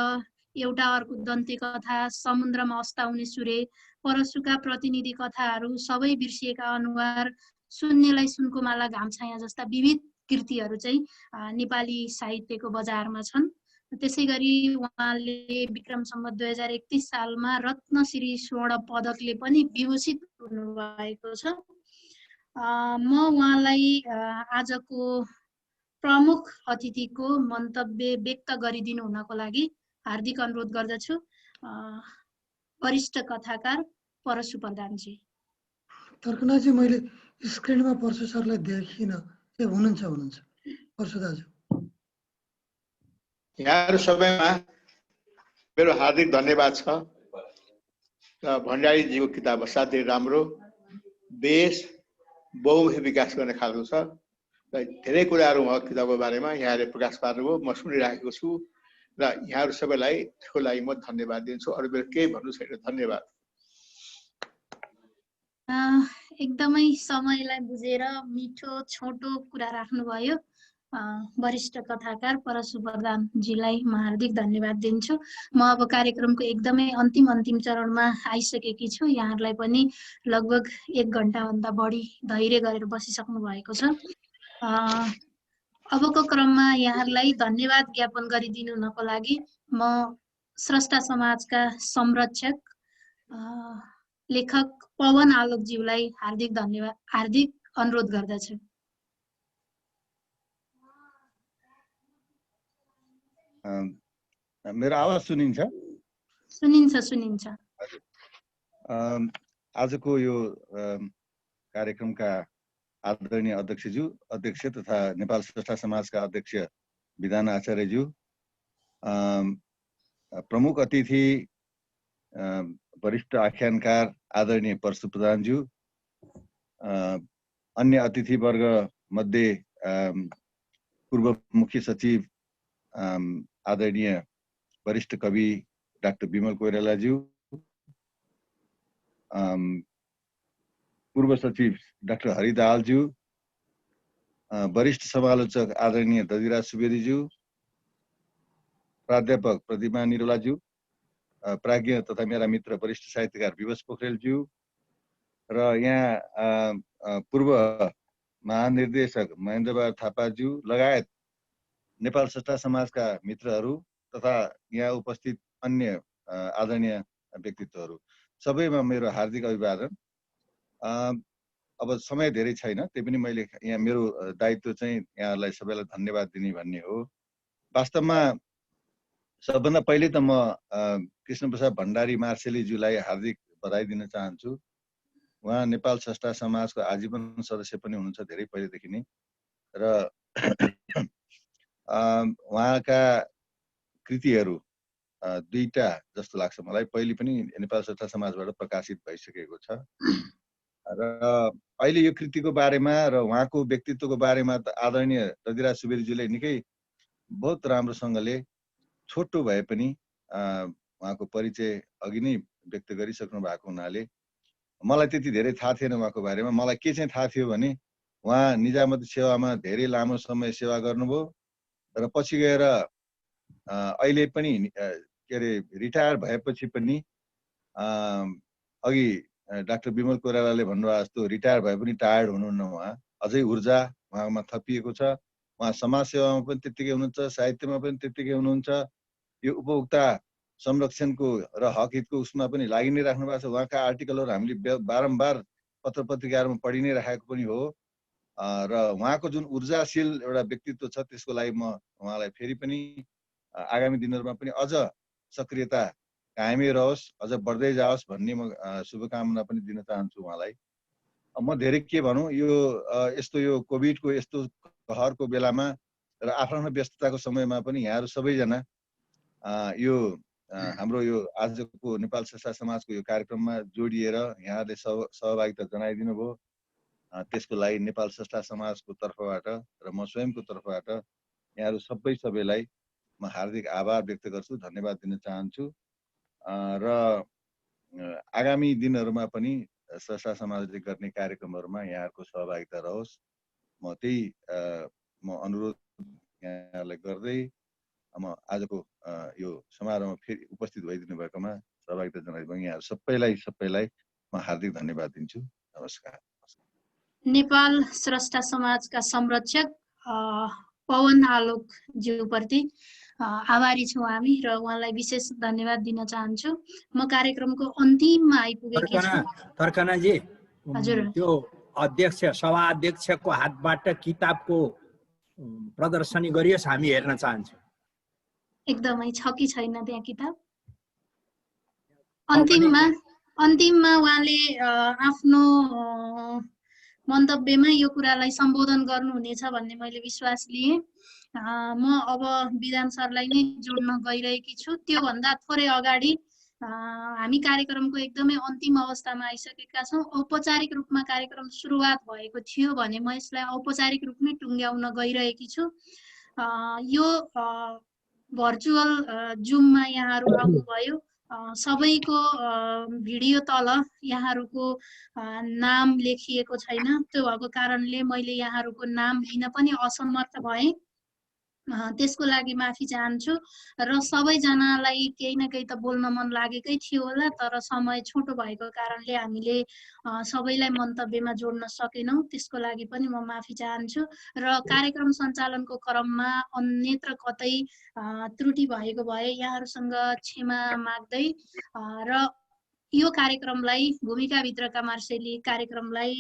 एउटा अर्को दन्ते कथा, समुद्रमा अस्ताउने सूर्य, परशुका प्रतिनिधि कथाहरू, सबै बिर्सिएका अनुहार, शून्यलाई सुनको माला, घामछाया जस्ता विविध कृतिहरू चाहिँ नेपाली साहित्यको बजारमा छन्। त्यसै गरी उहाँले विक्रम सम्वत 2031 सालमा रत्नश्री स्वर्ण पदकले पनि विभूषित हुनुभएको छ। म उहाँलाई आजको प्रमुख अतिथिको मन्तव्य व्यक्त गरिदिनु हुनको लागि हार्दिक अनुरोध गर्दछु। वरिष्ठ कथाकार परशु प्रधानजी। तर्कनाजी, मैले स्क्रिनमा परशु सरलाई देखिनँ। ए हुनुहुन्छ परशु दाजु। यहाँहरू सबैमा मेरो हार्दिक धन्यवाद छ। भण्डारीजीको किताब असाध्यै राम्रो, देश बहुमुखी विकास गर्ने खालको छ र धेरै कुराहरू उहाँको किताबको बारेमा यहाँले प्रकाश पार्नुभयो, म सुनिराखेको छु र यहाँहरू सबैलाई त्यसको लागि म धन्यवाद दिन्छु। अरू मेरो केही भन्नु छैन। धन्यवाद। एकदमै समयलाई बुझेर मिठो छोटो कुरा राख्नुभयो। वरिष्ठ कथाकार परशु प्रधानजीलाई म हार्दिक धन्यवाद दिन्छु। म अब कार्यक्रमको एकदमै अन्तिम चरणमा आइसकेकी छु। यहाँहरूलाई पनि लगभग 1 घण्टाभन्दा बढी धैर्य गरेर बसिसक्नु भएको छ। अबको क्रममा यहाँहरूलाई धन्यवाद ज्ञापन गरिदिनु हुनको लागि म स्रष्टा समाजका संरक्षक लेखक पवन आलोकज्यूलाई हार्दिक अनुरोध गर्दछु। मेरो आवाज सुनिन्छ? सुनिन्छ। आजको यो कार्यक्रमका आदरणीय अध्यक्ष तथा नेपाल स्रष्टा समाजका अध्यक्ष विधान आचार्यज्यू, प्रमुख अतिथि वरिष्ठ आख्यानकार आदरणीय परशु प्रधानज्यू, अन्य अतिथिवर्ग मध्ये पूर्व मुख्य सचिव आदरणीय वरिष्ठ कवि डाक्टर विमल कोइरालाज्यू, पूर्व सचिव डाक्टर हरि दाहालज्यू, वरिष्ठ समालोचक आदरणीय दधिराज सुवेदीज्यू, प्राध्यापक प्रतिमा निरोलाज्यू, प्राज्ञ तथा मेरा मित्र वरिष्ठ साहित्यकार विवश पोखरेलज्यू र यहाँ पूर्व महानिर्देशक महेन्द्रबहादुर थापाज्यू लगायत नेपाल स्रष्टा समाजका मित्रहरू तथा यहाँ उपस्थित अन्य आदरणीय व्यक्तित्वहरू सबैमा मेरो हार्दिक अभिवादन। अब समय धेरै छैन, त्यही पनि मैले यहाँ मेरो दायित्व चाहिँ यहाँहरूलाई सबैलाई धन्यवाद दिने भन्ने हो। वास्तवमा सबभन्दा पहिले त म कृष्ण प्रसाद भण्डारी मार्सेलीज्यूलाई हार्दिक बधाई दिन चाहन्छु। उहाँ नेपाल स्रष्टा समाजको आजीवन सदस्य पनि हुनुहुन्छ धेरै पहिलेदेखि नै र उहाँका कृतिहरू दुईटा जस्तो लाग्छ मलाई। पहिली पनि नेपाल स्रष्टा समाजबाट प्रकाशित भइसकेको छ र अहिले यो कृतिको बारेमा र उहाँको व्यक्तित्वको बारेमा त आदरणीय दधिराज सुवेदीज्यूले निकै बहुत राम्रोसँगले छोटो भए पनि उहाँको परिचय अघि नै व्यक्त गरिसक्नु भएको हुनाले मलाई त्यति धेरै थाहा थिएन उहाँको बारेमा। मलाई के चाहिँ थाहा थियो भने उहाँ निजामती सेवामा धेरै लामो समय सेवा गर्नुभयो र पछि गएर अहिले पनि के अरे रिटायर भएपछि पनि अघि डाक्टर विमल कोइरालाले भन्नुभएको जस्तो रिटायर भए पनि टायर्ड हुनुहुन्न। उहाँ अझै ऊर्जा उहाँमा थपिएको छ। उहाँ समाज सेवामा पनि त्यत्तिकै हुनुहुन्छ, साहित्यमा पनि त्यत्तिकै हुनुहुन्छ। यो उपभोक्ता संरक्षणको र हक हितको उसमा पनि लागि नै राख्नु भएको छ। उहाँका आर्टिकलहरू हामीले बारम्बार पत्र पत्रिकाहरूमा पढि नै राखेको पनि हो र उहाँको जुन ऊर्जाशील एउटा व्यक्तित्व छ त्यसको लागि म उहाँलाई फेरि पनि आगामी दिनहरूमा पनि अझ सक्रियता कायमै रहोस्, अझ बढ्दै जाओस् भन्ने म शुभकामना पनि दिन चाहन्छु उहाँलाई। म धेरै के भनौँ, यो यस्तो यो कोभिडको यस्तो कहरको बेलामा र आफ्नो व्यस्तताको समयमा पनि यहाँहरू सबैजना यो हाम्रो यो आजको नेपाल स्रष्टा समाजको यो कार्यक्रममा जोडिएर यहाँहरूले सहभागिता जनाइदिनु भयो। त्यसको लागि नेपाल स्रष्टा समाजको तर्फबाट र म स्वयंको तर्फबाट यहाँहरू सबैलाई म हार्दिक आभार व्यक्त गर्छु, धन्यवाद दिन चाहन्छु र आगामी दिनहरूमा पनि स्रष्टा समाजले गर्ने कार्यक्रमहरूमा यहाँहरूको सहभागिता रहोस्। म त्यही म अनुरोध यहाँलाई गर्दै म आजको यो समारोहमा फेरि उपस्थित भइदिनु भएकोमा सहभागिता जनाइदिनु यहाँहरू सबैलाई म हार्दिक धन्यवाद दिन्छु। नमस्कार। नेपाल स्रष्टा समाजका संरक्षक पवन आलोक ज्यूप्रति आभारी छौँ हामी र उहाँलाई विशेष धन्यवाद दिन चाहन्छु। म कार्यक्रमको अन्तिममा आइपुगेकी छु। तर्कनाजी, हजुर, त्यो अध्यक्ष सभा अध्यक्षको हातबाट किताबको प्रदर्शनी गरियोस्, हामी हेर्न चाहन्छौँ। एकदमै छ कि छैन त्यहाँ किताब? अन्तिममा उहाँले आफ्नो मन्तव्यमा यो कुरालाई सम्बोधन गर्नुहुनेछ भन्ने मैले विश्वास लिएँ। म अब विधान सरलाई नै जोड्न गइरहेकी छु। त्योभन्दा थोरै अगाडि हामी कार्यक्रमको एकदमै अन्तिम अवस्थामा आइसकेका छौँ। औपचारिक रूपमा कार्यक्रम सुरुवात भएको थियो भने म यसलाई औपचारिक रूपमै टुङ्ग्याउन गइरहेकी छु। यो भर्चुअल जुममा यहाँहरू आउनुभयो। सबैको भिडियो तल यहाँहरूको नाम लेखिएको छैन। त्यो भएको कारणले मैले यहाँहरूको नाम लिन पनि असमर्थ भएँ। त्यसको लागि माफी चाहन्छु र सबैजनालाई केही न केही त बोल्न मन लागेकै थियो होला, तर समय छोटो भएको कारणले हामीले सबैलाई मन्तव्यमा जोड्न सकेनौँ। त्यसको लागि पनि म माफी चाहन्छु र कार्यक्रम सञ्चालनको क्रममा अन्यत्र कतै त्रुटि भएको भए यहाँहरूसँग क्षमा माग्दै र यो कार्यक्रमलाई भूमिकाभित्रका मार्सेली कार्यक्रमलाई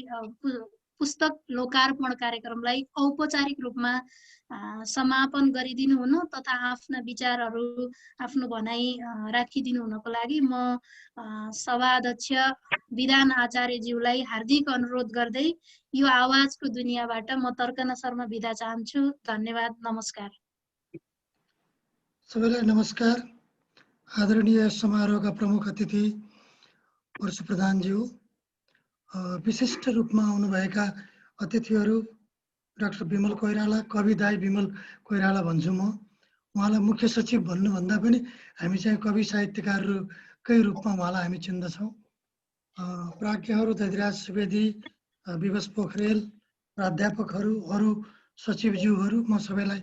पुस्तक लोकार्पण कार्यक्रमलाई औपचारिक रूपमा समापन गरिदिनु हुन तथा आफ्ना विचारहरू आफ्नो भनाइ राखिदिनु हुनको लागि म सभाध्यक्ष विधान आचार्यज्यूलाई हार्दिक अनुरोध गर्दै यो आवाजको दुनियाँबाट म तर्कना शर्मा बिदा चाहन्छु। धन्यवाद, नमस्कार। सबैलाई नमस्कार। आदरणीय समारोहका प्रमुख अतिथि परशु प्रधानज्यू, विशिष्ट रूपमा आउनुभएका अतिथिहरू डाक्टर विमल कोइराला, कवि दाई विमल कोइराला भन्छु म। उहाँलाई मुख्य सचिव भन्नुभन्दा पनि हामी चाहिँ कवि साहित्यकारकै रूपमा उहाँलाई हामी चिन्दछौँ। प्राज्ञहरू दधिराज सुवेदी, विवश पोखरेल, प्राध्यापकहरू, अरू सचिवज्यूहरू, म सबैलाई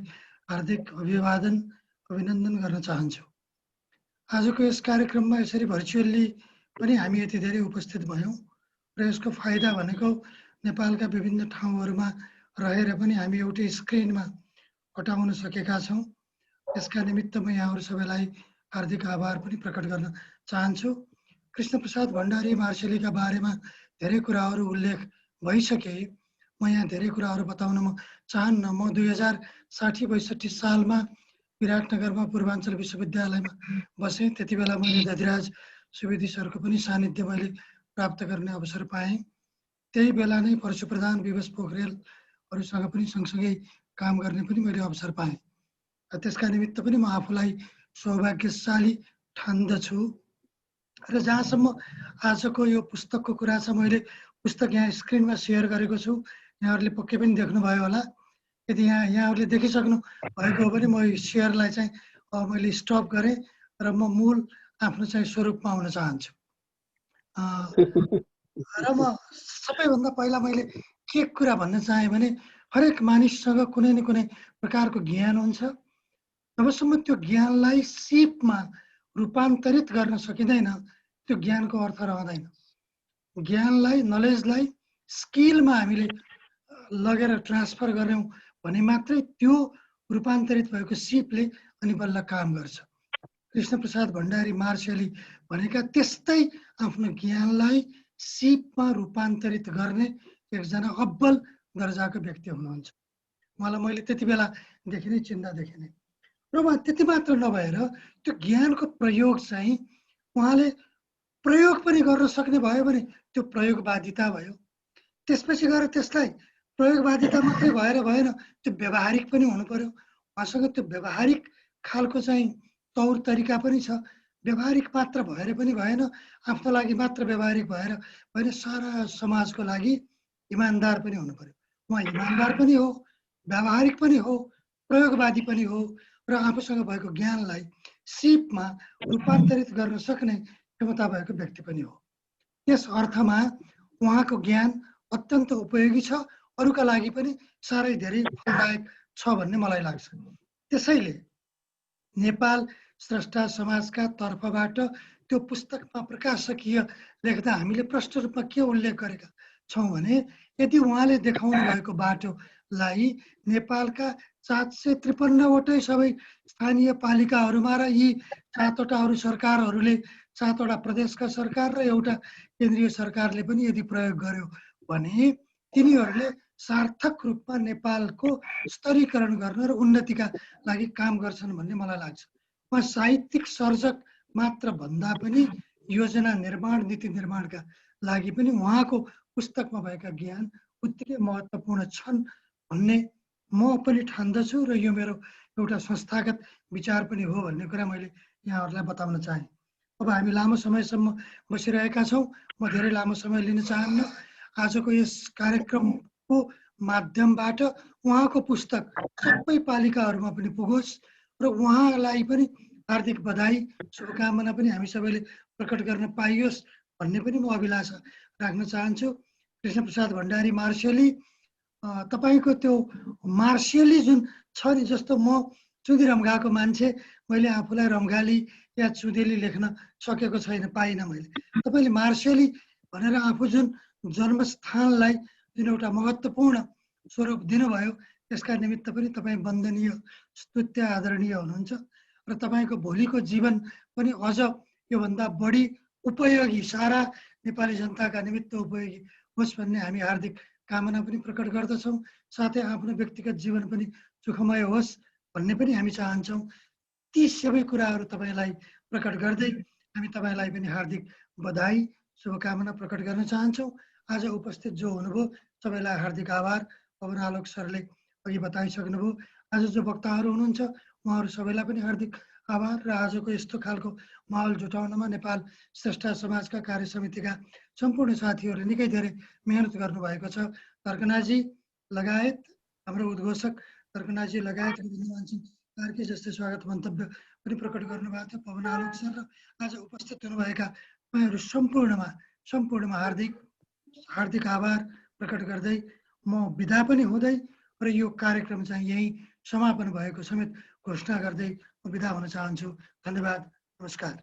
हार्दिक अभिवादन अभिनन्दन गर्न चाहन्छु। आजको यस कार्यक्रममा यसरी भर्चुअल्ली पनि हामी यति धेरै उपस्थित भयौँ र यसको फाइदा भनेको नेपालका विभिन्न ठाउँहरूमा रहेर पनि हामी एउटै स्क्रिनमा हटाउन सकेका छौँ। यसका निमित्त म यहाँहरू सबैलाई हार्दिक आभार पनि प्रकट गर्न चाहन्छु। कृष्णप्रसाद भण्डारी मार्सेलीका बारेमा धेरै कुराहरू उल्लेख भइसके। म यहाँ धेरै कुराहरू बताउन म चाहन्न। म 2060-62 सालमा विराटनगरमा पूर्वाञ्चल विश्वविद्यालयमा बसेँ। त्यति बेला मैले दधिराज सुवेदी सरको पनि सानिध्य मैले प्राप्त गर्ने अवसर पाएँ। त्यही बेला नै परशु प्रधान, विवश पोखरेलहरूसँग पनि सँगसँगै काम गर्ने पनि मैले अवसर पाएँ। त्यसका निमित्त पनि म आफूलाई सौभाग्यशाली ठान्दछु। र जहाँसम्म आजको यो पुस्तकको कुरा छ, मैले पुस्तक यहाँ स्क्रिनमा सेयर गरेको छु, यहाँहरूले पक्कै पनि देख्नुभयो होला। यदि यहाँहरूले देखिसक्नु भएको हो भने म सेयरलाई चाहिँ मैले स्टप गरेँ र म मूल आफ्नो चाहिँ स्वरूपमा आउन चाहन्छु। र म सबैभन्दा पहिला मैले के कुरा भन्न चाहेँ भने हरेक मानिससँग कुनै न कुनै प्रकारको ज्ञान हुन्छ। जबसम्म त्यो ज्ञानलाई सिपमा रूपान्तरित गर्न सकिँदैन त्यो ज्ञानको अर्थ रहँदैन। ज्ञानलाई, नलेजलाई स्किलमा हामीले लगेर ट्रान्सफर गऱ्यौँ भने मात्रै त्यो रूपान्तरित भएको सिपले अनि बल्ल काम गर्छ। कृष्णप्रसाद भण्डारी मार्सेली भनेका त्यस्तै आफ्नो ज्ञानलाई सिपमा रूपान्तरित गर्ने एकजना अब्बल दर्जाको व्यक्ति हुनुहुन्छ। उहाँलाई मैले त्यति बेलादेखि नै चिन्ता देखिने। र उहाँ त्यति मात्र नभएर त्यो ज्ञानको प्रयोग चाहिँ उहाँले प्रयोग पनि गर्न सक्ने भयो भने त्यो प्रयोगवादिता भयो। त्यसपछि गएर त्यसलाई प्रयोगवादिता मात्रै भएर भएन, त्यो व्यवहारिक पनि हुनु पर्यो। उहाँसँग त्यो व्यवहारिक खालको चाहिँ तौर तरिका पनि छ। व्यवहारिक मात्र भएर पनि भएन, आफ्नो लागि मात्र व्यवहारिक भएर भएन, सारा समाजको लागि इमान्दार पनि हुनु पर्यो। उहाँ इमान्दार पनि हो, व्यावहारिक पनि हो, प्रयोगवादी पनि हो र आफूसँग भएको ज्ञानलाई सिपमा रूपान्तरित गर्न सक्ने क्षमता भएको व्यक्ति पनि हो। त्यस अर्थमा उहाँको ज्ञान अत्यन्त उपयोगी छ, अरूका लागि पनि साह्रै धेरै फलदायक छ भन्ने मलाई लाग्छ। त्यसैले नेपाल स्रष्टा समाजका तर्फबाट त्यो पुस्तकमा प्रकाशकीय लेख्दा हामीले प्रष्ट रूपमा के उल्लेख गरेका छौँ भने यदि उहाँले देखाउनु भएको बाटोलाई नेपालका 753वटै सबै स्थानीय पालिकाहरूमा र यी 7वटा अरू सरकारहरूले, 7वटा प्रदेशका सरकार र एउटा केन्द्रीय सरकारले पनि यदि प्रयोग गर्यो भने तिनीहरूले सार्थक रूपमा नेपालको स्तरीकरण गर्न र उन्नतिका लागि काम गर्छन् भन्ने मलाई लाग्छ। उहाँ साहित्यिक सर्जक मात्र भन्दा पनि योजना निर्माण, नीति निर्माणका लागि पनि उहाँको पुस्तकमा भएका ज्ञान उत्तिकै महत्त्वपूर्ण छन् भन्ने म पनि ठान्दछु र यो मेरो एउटा संस्थागत विचार पनि हो भन्ने कुरा मैले यहाँहरूलाई बताउन चाहेँ। अब हामी लामो समयसम्म बसिरहेका छौँ, म धेरै लामो समय लिन चाहन्न। आजको यस कार्यक्रमको माध्यमबाट उहाँको पुस्तक सबै पालिकाहरूमा पनि पुगोस् र उहाँलाई पनि हार्दिक बधाई, शुभकामना पनि हामी सबैले प्रकट गर्न पाइयोस् भन्ने पनि म अभिलाषा राख्न चाहन्छु। कृष्णप्रसाद भण्डारी मार्सेली, तपाईँको त्यो मार्सेली जुन छ नि, जस्तो म चुदी रम्घाको मान्छे, मैले आफूलाई रम्घाली या चुदेली लेख्न सकेको छैन, पाइनँ मैले। तपाईँले मार्सेली भनेर आफू जुन जन्मस्थानलाई जुन एउटा महत्त्वपूर्ण स्वरूप दिनुभयो त्यसका निमित्त पनि तपाईँ वन्दनीय, स्तुत्य, आदरणीय हुनुहुन्छ र तपाईँको भोलिको जीवन पनि अझ योभन्दा बढी उपयोगी, सारा नेपाली जनताका निमित्त उपयोगी होस् भन्ने हामी हार्दिक कामना पनि प्रकट गर्दछौँ। साथै आफ्नो व्यक्तिगत जीवन पनि सुखमय होस् भन्ने पनि हामी चाहन्छौँ। ती सबै कुराहरू तपाईँलाई प्रकट गर्दै हामी तपाईँलाई पनि हार्दिक बधाई, शुभकामना प्रकट गर्न चाहन्छौँ। आज उपस्थित जो हुनुभयो सबैलाई हार्दिक आभार। पवन आलोक सरले अघि बताइसक्नुभयो। आज जो वक्ताहरू हुनुहुन्छ उहाँहरू सबैलाई पनि हार्दिक आभार र आजको यस्तो खालको माहौल जुटाउनमा नेपाल स्रष्टा समाजका कार्य समितिका सम्पूर्ण साथीहरूले निकै धेरै मेहनत गर्नुभएको छ। तर्कनाजी लगायत हाम्रो उद्घोषक तर्कनाजी लगायत विद्यमान कार्की जस्तै स्वागत मन्तव्य पनि प्रकट गर्नुभएको थियो। पवन आलोक सर र आज उपस्थित हुनुभएका तपाईँहरू सम्पूर्णमा हार्दिक आभार प्रकट गर्दै म बिदा पनि हुँदै र यो कार्यक्रम चाहिँ यही समापन भएको समेत घोषणा गर्दै म बिदा हुन चाहन्छु। धन्यवाद, नमस्कार।